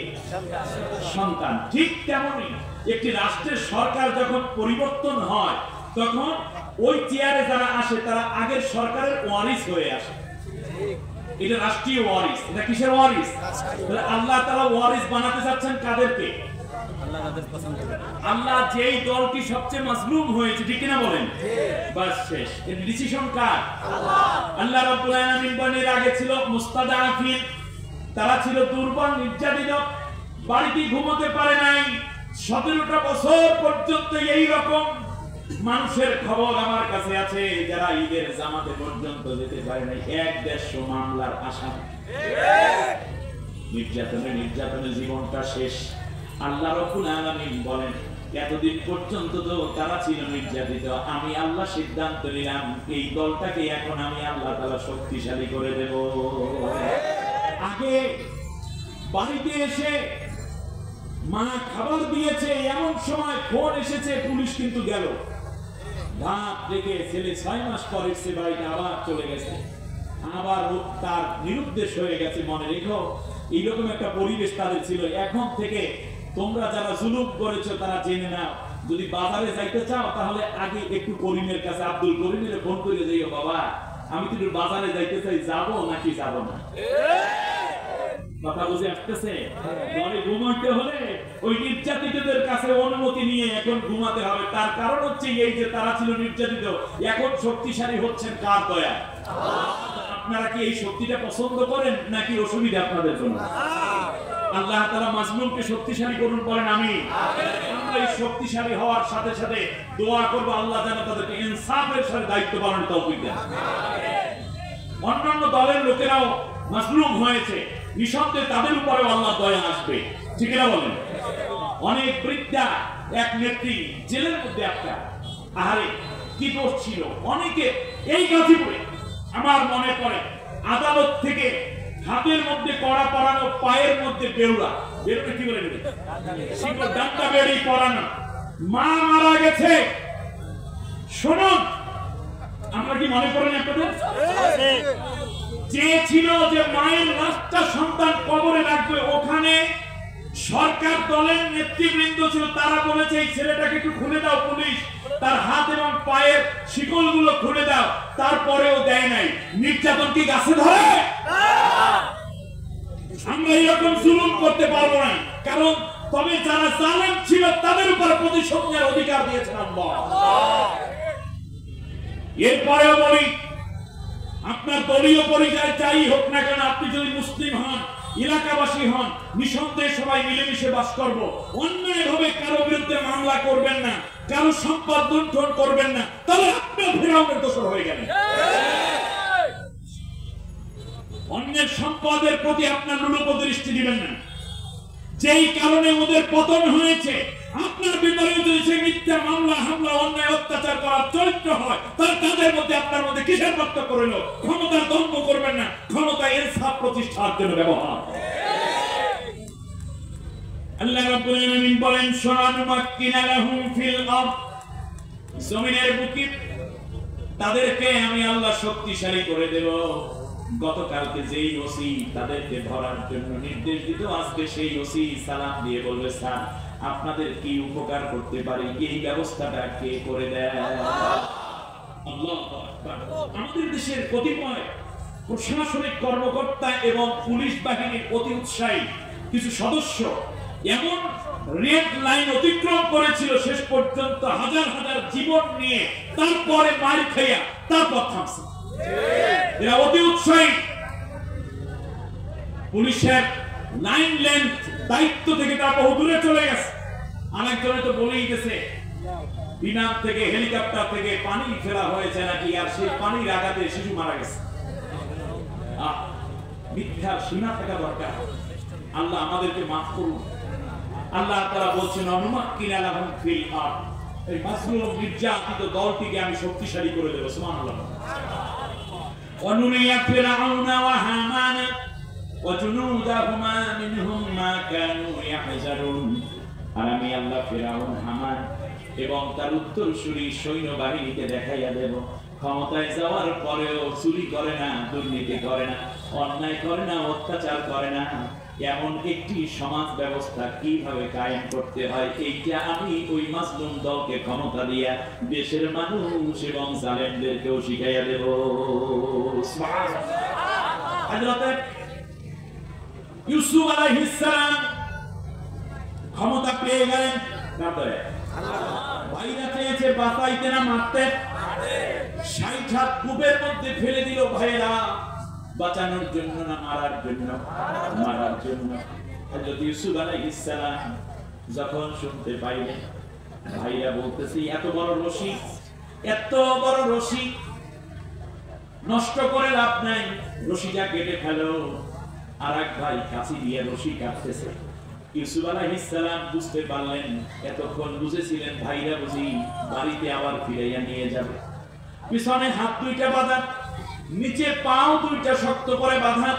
সন্তান। ঠিক তেমনই একটি রাষ্ট্রের সরকার যখন পরিবর্তন হয় তখন ওই চেয়ারে যারা আসে তারা আগের সরকারের ওয়ারিস হয়ে আসে। এটা রাষ্ট্রীয় ওয়ারিস। এটা কিসের ওয়ারিস? আল্লাহ তাআলা ওয়ারিস বানাতে যাচ্ছেন কাদেরকে? আল্লাহ যেই দলটি সবচেয়ে মাজলুম হয়েছে, ঠিক কিনা বলেন? বাস শেষ। এর ডিসিশন কার? আল্লাহ রাব্বুল আলামিন বলেন আগে ছিল মুস্তাদাফিন, তারা ছিল দুর্বল, নির্যাতিত, বাড়িতে ঘুমোতে পারে নাই। 17টা বছর পর্যন্ত এই রকম মানুষের খবর আমার কাছে আছে যারা ঈদের জামাতে পর্যন্ত যেতে পারে নাই। 150 মামলার আসামি। নির্যাতনে জীবনটা শেষ। আল্লাহ রাব্বুল আলামিন বলেন এতদিন পর্যন্ত তো তারা ছিল নির্যাতিত, আমি আল্লাহ সিদ্ধান্ত নিলাম এই দলটাকে এখন আমি আল্লাহ তাআলা শক্তিশালী করে দেব। আগে বাড়িতে এসে মা খাবার দিয়েছে, এমন সময় ফোন এসেছে, পুলিশ কিন্তু গেল, ভাত রেখে ছেলে 6 মাস পর এসে বাড়িতে আবার চলে গেছে, আবার তার নিরুদ্দেশ হয়ে গেছে। মনে রেখো এইরকম একটা পরিবেশ তাদের ছিল। এখন থেকে তোমরা যারা জুলুম করেছো তারা জেনে নাও, যদি বাজারে যাইতে চাও তাহলে আগে একটু করিমের কাছে, আব্দুল করিমের ফোন করে যাইও, বাবা আমি তো বাজারে যাইতে চাই, যাবো নাকি যাবো না? কথা বুঝে আসতেছে? ঘরে ঘুমাতে হলে ওই নির্যাতিতদের কাছে অনুমতি নিয়ে এখন ঘুমাতে হবে। তার কারণ হচ্ছে এই যে তারা ছিল নির্যাতিত, এখন শক্তিশালী হচ্ছেন কার দয়া? আপনারা কি এই শক্তিটা পছন্দ করেন নাকি অসুবিধা আপনাদের জন্য? আল্লাহ তাআলা মাজলুমকে শক্তিশালী করুন, বলেন আমিন। আমরা এই শক্তিশালী হওয়ার সাথে সাথে দোয়া করব আল্লাহ যেন তাদেরকে ইনসাফের সাথে দায়িত্ব পালনের তৌফিক দেন। অন্যান্য দলের লোকেরাও মাজলুম হয়েছে, নিঃসন্দেহে তাদের উপরে আল্লাহ দয়া আসবে, ঠিক না বলেন? অনেক বৃদ্ধা এক নেত্রী জেলের মধ্যে একটা, আহারে কি দোষ ছিল অনেকে। এই গাজীপুরে আমার মনে পড়ে আদালত থেকে হাতের মধ্যে কড়া পরানো, পায়ের মধ্যে বেউড়া, বেউড়া কি বলে শিকল ডান্ডা বেড়ি পরানো, মা মারা গেছে। শুনুন, আমরা কি মনে করেন আপনাদের? যে ছিল যে মায়ের লাশটা সন্তান কবরে রাখবে, ওখানে সরকার দলের নেতৃবৃন্দ ছিল, তারা বলেছে এই ছেলেটাকে একটু খুলে দাও, পুলিশ তার হাত এবং পায়ের শিকলগুলো খুলে দাও, তারপরেও দেয় নাই। নির্যাতন কি গাছে ধরে? আমরা এরকম জুলুম করতে পারবো না, কারণ তবে যারা জালেম ছিল তাদের উপর প্রতিশোধ নেওয়ার অধিকার দিয়েছেন আল্লাহ। এরপরেও বলি, আপনার দলীয় পরিচয় যাই হোক না কেন, আপনি যদি মুসলিম হন, এলাকাবাসী হন, নিঃসন্দেহে সবাই মিলেমিশে বাস করব। অন্যায় ভাবে কারো বিরুদ্ধে মামলা করবেন না, কারো সম্পদ লুণ্ঠন করবেন না, তাহলে আপনি ফিরআউনের দোষর হয়ে গেলেন। অন্যের সম্পদের প্রতি আপনার ন্যূনতম দৃষ্টি দিবেন না। যেই কারণে ওদের পতন হয়েছে, আপনার ভিতরে যদি সে মিথ্যা মামলা, হামলা, অন্যায়, অত্যাচার করার চরিত্র হয়, তাহলে তাদের মধ্যে আপনার মধ্যে কিসের পার্থক্য রইল? ক্ষমতার দ্বন্দ্ব করবেন না, ক্ষমতা ইনসাফ প্রতিষ্ঠার জন্য ব্যবহার। আল্লাহ রাব্বুল আলামিন বলেন শুনানুমাক্কিনা লাহুম ফিল আরদ, জমিনের বুকে তাদেরকে আমি আল্লাহ শক্তিশালী করে দেব। গতকালকে যেই ওসি তাদেরকে ধরার জন্য নির্দেশ দিত, আজকে সেই ওসি সালাম দিয়ে বলবে, স্যার আপনাদের কি উপকার করতে পারি, এই ব্যবস্থাটা কে করে দেয়? আল্লাহু আকবার। আমাদের দেশের কতিপয় প্রশাসনিক কর্মকর্তা এবং পুলিশ বাহিনীর অতি উৎসাহী, কিছু সদস্য এমন রেড লাইন অতিক্রম করেছিল, শেষ পর্যন্ত হাজার হাজার জীবন নিয়ে তারপরে মার খাইয়া তারপর থামছে। এরা অতি উৎসাহী। পুলিশের লাইন লেন্থ দায়িত্ব থেকে তারা বহু দূরে চলে গেছে। অনেকজনে তো বলেই গেছে বিমান থেকে হেলিকপ্টার থেকে পানি ফেলা হয়েছে নাকি, আর সেই পানির আঘাতে শিশু মারা গেছে। মিথ্যার সীমা থাকা দরকার। আল্লাহ আমাদেরকে মাফ করুন। আল্লাহ তাআলা বলছেন অনুমাক্কিনা লাহুম ফিল আরদ, এই মাসলুম নির্যাতিত দলটিকে আমি শক্তিশালী করে দেব। সুবহানাল্লাহ। ওয়ানুরিয়া ফিরআউনা ওয়া হামানা ওয়া জুনুদাহুমা মিনহুম মা কানু ইয়াহজারুন, আর আমি আল্লাহ ফিরআউন, হামান এবং তার উত্তরসূরি সৈন্যবাহিনীকে দেখাইয়া দেব, ক্ষমতায় যাওয়ার পরেও চুরি করে না, দুর্নীতি করে না, অন্যায় করে না, অত্যাচার করে না, এমন একটি সমাজ ব্যবস্থা কিভাবে কায়েম করতে হয় এইটা আমি ওই মাসলুম দলকে ক্ষমতা দিয়া দেশের মানুষ এবং জালেমদেরকেও শিখাইয়া দেব। হযরত ইউসুফ আলাইহিস সালাম ক্ষমতা পেয়ে গেলেন, ভাইরা চেয়েছে বাঁচাইতে না মারতে, ৬০ হাত কূপের মধ্যে ফেলে দিল ভাইরা, বাঁচানোর জন্য না মারার জন্য? মারার জন্য। হযরত ইউসুফ আলাইহিস সালাম যখন শুনতে পাইলেন ভাইরা বলতেছে এত বড় রশি, এত বড় রশি নষ্ট করে লাভ নাই, রশিটা কেটে ফেলো। আর এক ভাই কাঁচি দিয়ে রশি কাটতেছে। ইউসুফ আলাইহিস সালাম বুঝতে পারলেন, এতক্ষণ বুঝেছিলেন ভাইরা বুঝি বাড়িতে আবার ফিরাইয়া নিয়ে যাবে। পিছনে হাত দুইটা বাঁধা, নিচে পাও দুইটা শক্ত করে বাঁধা,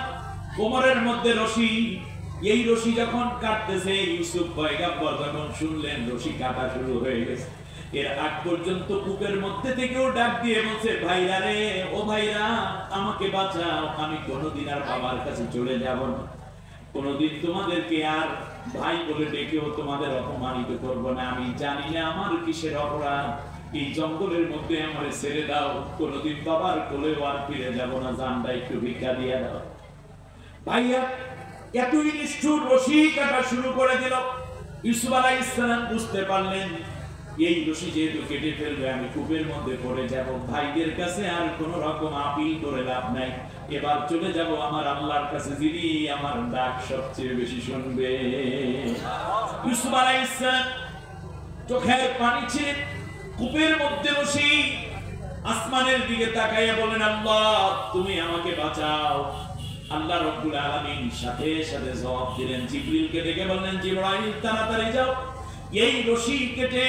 কোমরের মধ্যে রশি। এই রশি যখন কাটতেছে, ইউসুফ পয়গম্বর যখন শুনলেন রশি কাটা শুরু হয়ে গেছে, এর আগ পর্যন্ত কূপের মধ্যে থেকেও ডাক দিয়ে বলছে ভাইরা রে, ও ভাইরা আমাকে বাঁচাও, আমি কোনোদিন আর বাবার কাছে চলে যাব না, কোনোদিন তোমাদেরকে আর ভাই বলে ডেকেও তোমাদের অপমানিত করব না, আমি জানি না আমার কিসের অপরাধ, এই জঙ্গলের মধ্যে আমারে ছেড়ে দাও, কোনোদিন বাবার কোলেও আর ফিরে যাব না, জানটা একটু ভিক্ষা দিয়ে দাও। ভাইয়া এতই নিষ্ঠুর, রশি কাটা শুরু করে দিল। ইউসুফ আলাইহিস সালাম বুঝতে পারলেন এই রশি যেহেতু কেটে ফেলবে আমি কূপের মধ্যে পড়ে যাব, ভাইদের কাছে আর কোন রকম আপিল করে লাভ নাই, এবার চলে যাব আমার আল্লাহর কাছে, যিনি আমার ডাক সবচেয়ে বেশি শুনবে। ইউসুফ আলাইহিস সালাম চোখের পানি ছেড়ে কূপের মধ্যে বসে আসমানের দিকে তাকাইয়া বলেন আল্লাহ তুমি আমাকে বাঁচাও। আল্লাহ রাব্বুল আলামিন সাথে সাথে জবাব দিলেন, জিবরিলকে ডেকে বললেন জিবরাইল তাড়াতাড়ি যাও, এই রশি কেটে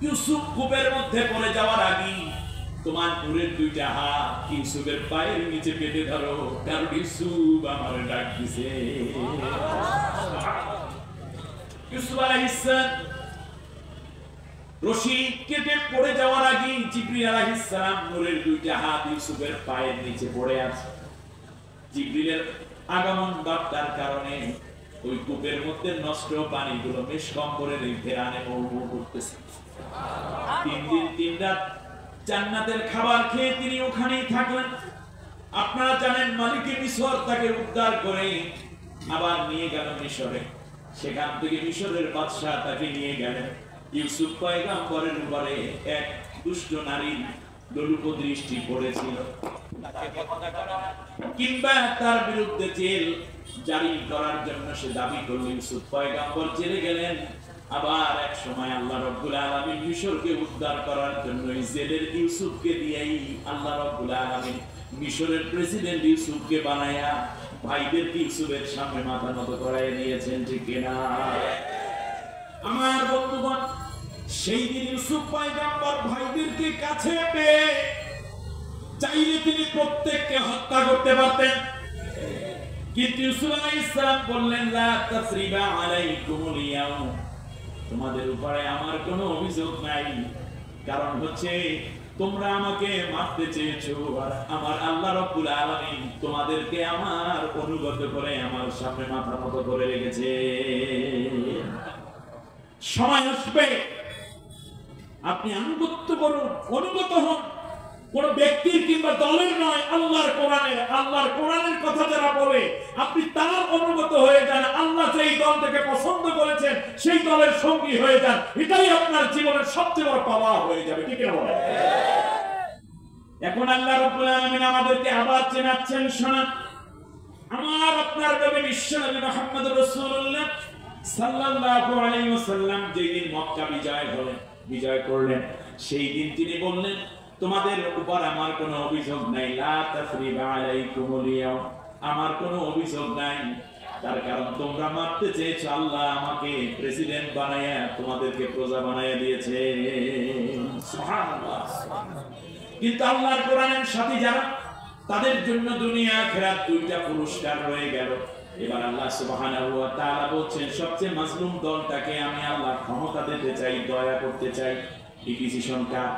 ইউসুফ কূপের মধ্যে পড়ে যাওয়ার আগে তোমার নূরের দুইটা হাত ইউসুফের পায়ের নিচে পেতে ধরো, কারণ ইউসুফ আমার ডাক দিছে। ইউসুফ আলাইহিস সালাম রশি কেটে পড়ে যাওয়ার আগে জিবরিল আলাইহিস সালাম নূরের দুইটা হাত ইউসুফের পায়ের নিচে পড়ে আছে। জিবরিলের আগমন বার্তার কারণে ওই কূপের মধ্যে নষ্ট পানিগুলো নিষ্কম্পরের ঘেরানে মৌমৌ করতেছে। 3 দিন 3 রাত জান্নাতের খাবার খেয়ে তিনি ওখানেই থাকলেন। আপনারা জানেন মালিকে মিশর তাকে উদ্ধার করে আবার নিয়ে গেল মিশরে, সেখান থেকে মিশরের বাদশা তাকে নিয়ে গেলেন। ইউসুফ পয়গম্বরের উপরে এক দুষ্ট নারীর লোলুপ দৃষ্টি পড়েছিল, কিংবা তার বিরুদ্ধে জেল জারি করার জন্য সে দাবি করল। ইউসুফ পয়গম্বর জেলে গেলেন। আবার এক সময় আল্লাহ রাব্বুল আলামিন মিশরকে উদ্ধার করার জন্য জেলের ইউসুফকে দিয়েই আল্লাহ রাব্বুল আলামিন মিশরের প্রেসিডেন্ট ইউসুফকে বানায়া ভাইদেরকে ইউসুফের সামনে মাথা নত করায় নিয়েছেন, ঠিক কিনা? আমার বন্ধুগণ, সেই দিন ইউসুফ পয়গম্বর ভাইদেরকে কাছে পেয়ে চাইলে তিনি প্রত্যেককে হত্যা করতে পারতেন, কিন্তু ইউসুফ আলাইহিস সালাম বললেন লা তাসরিবা আলাইকুমুল ইয়াউম, তোমাদের উপরে আমার কোনো অভিযোগ নাই, কারণ হচ্ছে তোমরা আমাকে মারতে চেয়েছো আর আমার আল্লাহ রাব্বুল আলামিন তোমাদেরকে আমার অনুগত করে আমার সামনে মাথা নত করে রেখেছে। সময় আসবে আপনি আনুগত্য করুন, অনুগত হন, কোন ব্যক্তির কিংবা দলের নয়, আল্লাহর কোরআনের। আল্লাহর কোরআনের কথা যারা বলে আপনি তার অনুগত হয়ে যান, আল্লাহ যেই দল থেকে পছন্দ করেছেন সেই দলের সঙ্গী হয়ে যান, এটাই আপনার জীবনের সবচেয়ে বড় পাওয়া হয়ে যাবে। ঠিক না বলেন? এখন আল্লাহ রাব্বুল আলামিন আমাদেরকে আবার চেনাচ্ছেন। শোনান, আমার আপনার নবী বিশ্বনবী মুহাম্মদ রাসূলুল্লাহ সাল্লাল্লাহু আলাইহি ওয়াসাল্লাম যেদিন মক্কা বিজয় করলেন, সেই দিন তিনি বললেন, তোমাদের উপর আমার কোনো অভিযোগ নাই, লা তাসরিবা আলাইকুমুল ইয়াউম, আমার কোনো অভিযোগ নাই। তার কারণ তোমরা মারতে চেয়েছো, আল্লাহ আমাকে প্রেসিডেন্ট বানায়া তোমাদেরকে প্রজা বানায়া দিয়েছে। সুবহানাল্লাহ। কিন্তু আল্লাহর কোরআনের সাথী যারা, তাদের জন্য দুনিয়া আখিরাত দুইটা পুরস্কার রয়ে গেল। এবার আল্লাহ সুবহানাহু ওয়া তাআলা বলছেন, সবচেয়ে মাজলুম দলটাকে আমি আল্লাহ ক্ষমতা দিতে চাই, দয়া করতে চাই। এই ডিসিশন কার?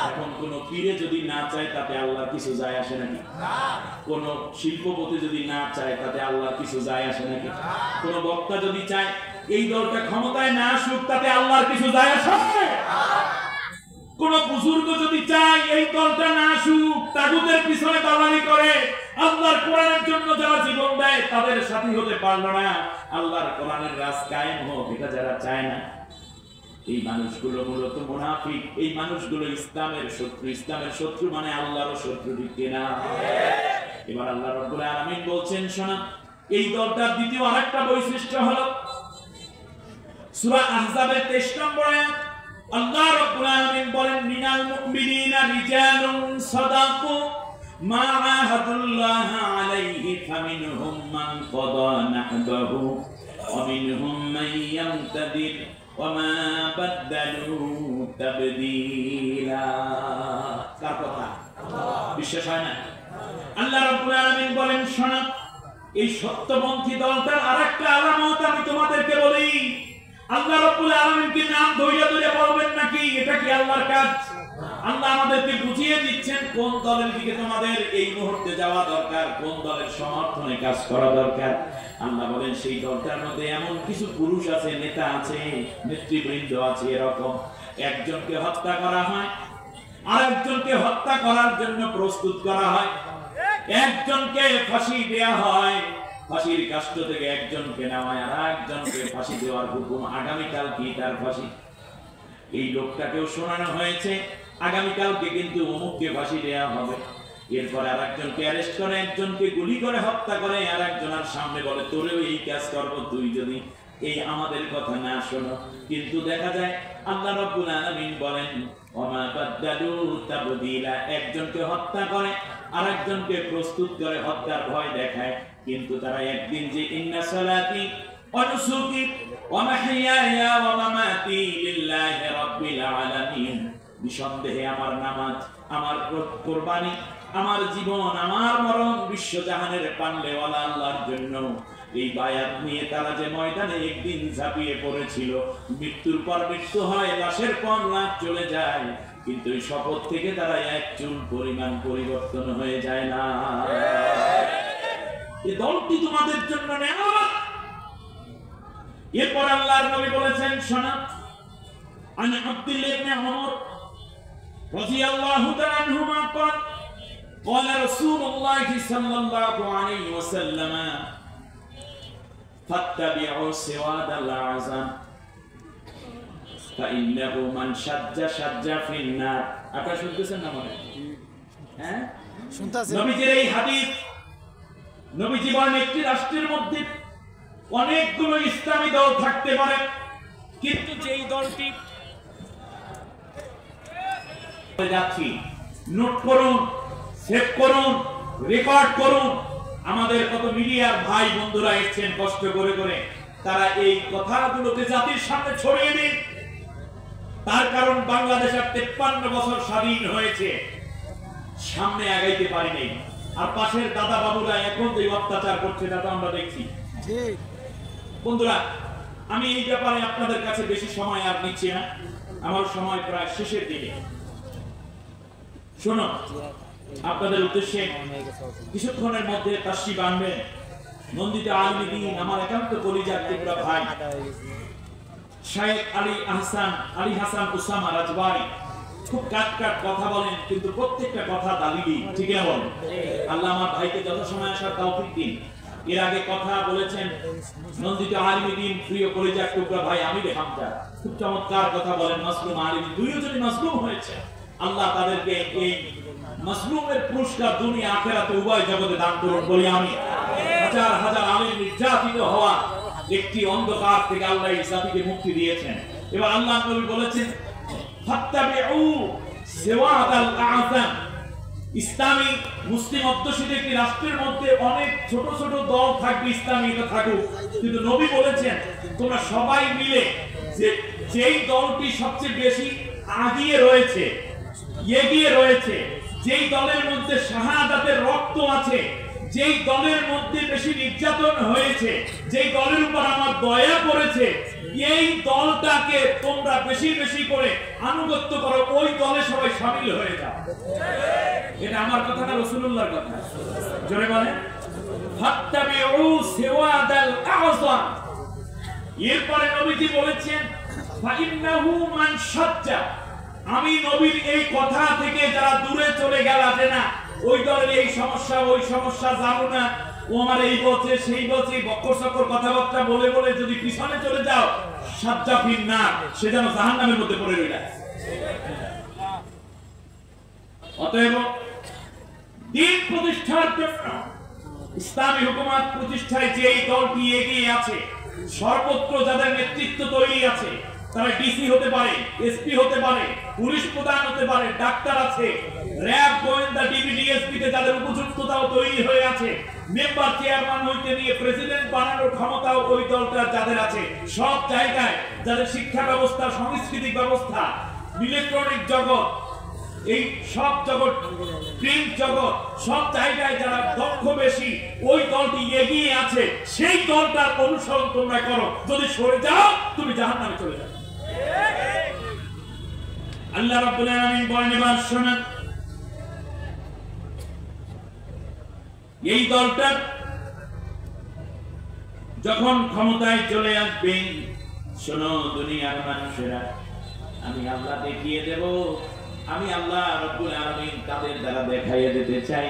এখন কোন পীরে যদি না চায় তাতে আল্লাহর কিছু যায় আসে নাকি? কোন শিল্পপতি যদি না চায় তাতে আল্লাহর কিছু যায় আসে নাকি? কোন বক্তা যদি চায় এই দলটা ক্ষমতায় না আসুক তাতে আল্লাহর কিছু যায় আসে? কোন বুজুর্গ যদি চায় এই দলটা না আসুক, তাগুতের পিছনে দালালি করে, আল্লাহর কোরআনের জন্য যারা জীবন দেয় তাদের সাথী হতে পারলো না, আল্লাহর কোরআনের রাজ কায়েম হোক, এটা যারা চায় না, এই মানুষগুলো মূলত মুনাফিক। এই মানুষগুলো ইসলামের শত্রু। ইসলামের শত্রু মানে আল্লাহর শত্রু, ঠিক না? এবার আল্লাহ রাব্বুল আলামিন বলছেন, শোনা, এই দলটার দ্বিতীয় আরেকটা বৈশিষ্ট্য হলো সূরা আহজাবের 23 নম্বর আয়াত। আল্লাহ রাব্বুল আলামিন বলেন, মিনাল মুমিনিনা রিজালুন সাদাকু মা আহাদুল্লাহ আলাইহি ফামিনহুম মান কাদা নাহবাহু ওয়া মিনহুম মান ইয়ামতাদির ওয়া মা বাদদালু তাবদীলা। কার কথা? বিশ্বাস হয় না? আল্লাহ রাব্বুল আলামিন বলেন, শোনো, এই সত্যপন্থী দলটার আরেকটা আলামত আমি তোমাদেরকে বলি। আল্লাহ রাব্বুল আলামিন কি নাম ধরে ধরে বলবেন নাকি? এটা কি আল্লাহর কাজ? আল্লাহ আমাদেরকে বুঝিয়ে দিচ্ছেন কোন দলের দিকে তোমাদের এই মুহূর্তে যাওয়া দরকার, কোন দলের সমর্থনে কাজ করা দরকার। আল্লাহ বলেন, সেই দলটার মধ্যে এমন কিছু পুরুষ আছে, নেতা আছে, নেতৃবৃন্দ আছে, এরকম একজনকে হত্যা করা হয়, আরেকজনকে হত্যা করার জন্য প্রস্তুত করা হয়, একজনকে ফাঁসি দেয়া হয়, ফাঁসির কাষ্ঠ থেকে একজনকে নামায় আর একজনকে ফাঁসি দেওয়ার হুকুম, আগামীকাল কি তার ফাঁসি। এই লোকটাকেও শোনানো হয়েছে আগামীকালকে কিন্তু অমুককে ফাঁসি দেওয়া হবে। এরপর আর একজনকে অ্যারেস্ট করে, একজনকে গুলি করে হত্যা করে, আর একজনের সামনে বলে, তোরেও এই কাজ করবো তুই যদি এই আমাদের কথা না শোনো। কিন্তু দেখা যায় আল্লাহ রাব্বুল আলামিন বলেন, ওমা বাদদালু তাবদীলা, একজনকে হত্যা করে আর একজনকে প্রস্তুত করে হত্যার ভয় দেখায়। কিন্তু তারা একদিন যে ইন্না সালাতি ওয়া নুসুকি ওয়া মাহইয়ায়া ওয়া মামাতি লিল্লাহি রাব্বিল আলামিন, নিঃসন্দেহে আমার নামাজ, আমার কুরবানি, আমার জীবন, আমার মরণ বিশ্বজাহানের পান্ডেওয়ালা আল্লাহর জন্য। এই বায়াত নিয়ে তারা যে ময়দানে একদিন ঝাঁপিয়ে পড়েছিল, মৃত্যুর পর মৃত্যু হয়, লাশের পর লাশ চলে যায়, কিন্তু এই শপথ থেকে তারা এক চুল পরিমাণ পরিবর্তন হয়ে যায় না। এই দলটি তোমাদের জন্য নেয়ামত। এরপর আল্লাহর নবী বলেছেন, শোনা, আন আব্দুল্লাহ ইবনে ওমর রাদিয়াল্লাহু তাআলা আনহুমা قال قال رسول الله صلى الله عليه وسلم فاتبعوا سواد الأعظم فإنه من شج شج في النار। আপনারা শুনতেছেন না মনে? হ্যাঁ শুনতেছেন। নবীজির এই হাদিস, নবীজি বলেন, একটি রাষ্ট্রের মধ্যে অনেকগুলো ইসলামী দল থাকতে পারে, কিন্তু যেই দলটি যাচ্ছি, নোট করুন, সেভ করুন, রেকর্ড করুন। আমাদের কত মিডিয়ার ভাই বন্ধুরা এসেছেন কষ্ট করে করে, তারা এই কথাগুলোকে জাতির সামনে ছড়িয়ে দিন। তার কারণ বাংলাদেশ 53 বছর স্বাধীন হয়েছে, সামনে আগাইতে পারিনি, আর পাশের দাদা বাবুরা এখন যে অত্যাচার করছে তা তো আমরা দেখছি। বন্ধুরা, আমি এই ব্যাপারে আপনাদের কাছে বেশি সময় আর নিচ্ছি না, আমার সময় প্রায় শেষের দিকে। শোনো, আপনাদের উদ্দেশ্যে কিছুক্ষণের মধ্যে তাশরিফ আনবেন নন্দিত আলমী দ্বীন, আমার একান্ত কলিজার টুকরা ভাই শায়েখ আলী হাসান উসামা রাজবাড়ী। খুব কাট কথা বলেন, কিন্তু প্রত্যেকটা কথা দালিলি, ঠিক না বলেন? আল্লাহ আমার ভাইকে যত সময় আসার তৌফিক দিন। এর আগে কথা বলেছেন নন্দিত আলিম দিন, প্রিয় কলিজার টুকরা ভাই আমির হামজা, খুব চমৎকার কথা বলেন। মাসলুম আলিম, দুইজনই মাসলুম হয়েছে। আল্লাহ তাদেরকে এই মাসলুমের পুরস্কার দুনিয়া আখিরাতে উভয় জগতে দান করুন বলি আমি। হাজার হাজার আলিম নির্যাতিত হওয়া একটি অন্ধকার থেকে আল্লাহ এই জাতিকে মুক্তি দিয়েছেন। এবার আল্লাহ নবী বলেছেন ফাত্তাবিউ সিওয়াদাল আযম। ইসলামী মুসলিম অধ্যুষিত একটি রাষ্ট্রের মধ্যে অনেক ছোট ছোট দল থাকবে, ইসলামী এটা থাকুক, কিন্তু নবী বলেছেন তোমরা সবাই মিলে যেই দলটি সবচেয়ে বেশি এগিয়ে রয়েছে, যেই দলের মধ্যে শাহাদাতের রক্ত আছে, যেই দলের মধ্যে বেশি নির্যাতন হয়েছে, যেই দলের উপর আমার দয়া করেছে, এই দলটাকে তোমরা বেশি বেশি করে আনুগত্য করো, ওই দলে সবাই শামিল হয়ে যাও। এটা আমার কথা না রাসূলুল্লাহর কথা? জোরে বলেন ফাত্তাবিউ সিওয়াদাল আযম। এরপরে নবীজি বলেছেন ফাইন্নাহু মান শাজ্জা। আমি নবীর এই কথা থেকে যারা দূরে চলে গেল, যে না ওই দলের এই সমস্যা ওই সমস্যা জানো না, ও আমার এই বলছে সেই বলছে, বক্কর সকর কথাবার্তা বলে বলে যদি পিছনে চলে যাও, শাজ্জা ফিন নার, সে যেন জাহান্নামের মধ্যে পড়ে রইল। অতএব দিন প্রতিষ্ঠার জন্য, ইসলামী হুকুমত প্রতিষ্ঠায় যে এই দলটি এগিয়ে আছে, সর্বত্র যাদের নেতৃত্ব তৈরি আছে, তারা ডিসি হতে পারে, এসপি হতে পারে, পুলিশ প্রধান হতে পারে, ডাক্তার আছে, র‍্যাব, গোয়েন্দা, ডিবি, ডিএসপি তে যাদের উপযুক্ততাও তৈরি হয়ে আছে, মেম্বার চেয়ারম্যান হইতে নিয়ে প্রেসিডেন্ট বানানোর ক্ষমতাও ওই দলটার যাদের আছে, সব জায়গায় যাদের শিক্ষা ব্যবস্থা, সাংস্কৃতিক ব্যবস্থা, ইলেকট্রনিক জগৎ, এই সব জগৎ, প্রিন্ট জগৎ, সব জায়গায় যারা দক্ষ বেশি, ওই দলটি এগিয়ে আছে, সেই দলটার অনুসরণ তোমরা করো। যদি সরে যাও তুমি জাহান্নামে চলে যাবে। আল্লাহ রাব্বুল আলামিন বলেন, এবার শুনুন, এই দলটা যখন ক্ষমতায় চলে আসবে, শোনো দুনিয়ার মানুষেরা, আমি আল্লাহ দেখিয়ে দেব, আমি আল্লাহ রাব্বুল আলামিন তাদের দ্বারা দেখাইয়ে দিতে চাই।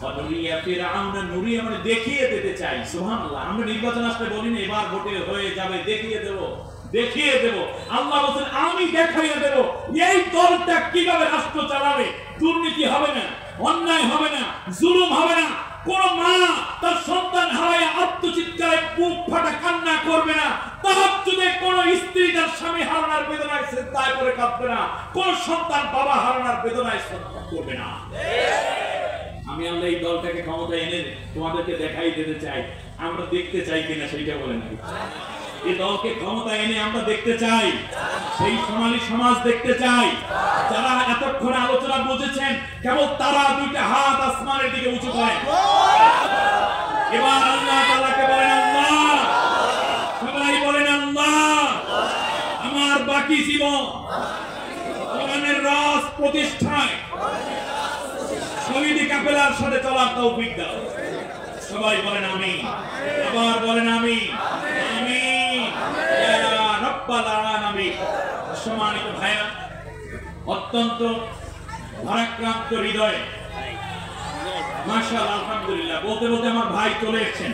অনুরিয়া ফিরআউন, নুরিয়া মানে দেখিয়ে দিতে চাই। সুবহানাল্লাহ, আমরা নির্বাচন আসলে বলি না এবার ভোটে হয়ে যাবে, দেখিয়ে দেব, দেখিয়ে দেব। আল্লাহ বলেন আমি দেখাইয়ে দেব এই দলটা কিভাবে রাষ্ট্র চালাবে। দুর্নীতি হবে না, অন্যায় হবে না, জুলুম হবে না, কোন মা তার সন্তান হারায় আত্মচিৎকারে বুক ফাটা কান্না করবে না, তাহাজ্জুদে কোন স্ত্রী তার স্বামী হারানোর বেদনায় সিজদায় করে কাঁদবে না, কোন সন্তান বাবা হারানোর বেদনায় সিজদা করবে না। আমি আল্লাহ এই দলটাকে ক্ষমতায় এনে তোমাদেরকে দেখাই দিতে চাই। আমরা দেখতে চাই কিনা সেইটা বলেন। এই দলকে ক্ষমতায় এনে আমরা দেখতে চাই, সেই সোনালী সমাজ দেখতে চাই। যারা এতক্ষণ আলোচনা বুঝেছেন, কেবল তারা দুইটা হাত আসমানের দিকে উঁচু করেন। এবার আল্লাহ তাআলাকে বলেন আল্লাহ, সবাই বলেন আল্লাহ, আমার বাকি জীবন কোরআনের রাজ প্রতিষ্ঠায় শহীদ কাফেলার সাথে চলার তৌফিক দাও। সবাই বলেন আমিন, আবার বলেন আমিন, আমিন ইয়া রাব্বাল আলামিন। সম্মানিত ভাইরা, অত্যন্ত ভারাক্রান্ত হৃদয়ে মাশাআল্লাহ, আলহামদুলিল্লাহ বলতে বলতে আমার ভাই চলে এসেছেন।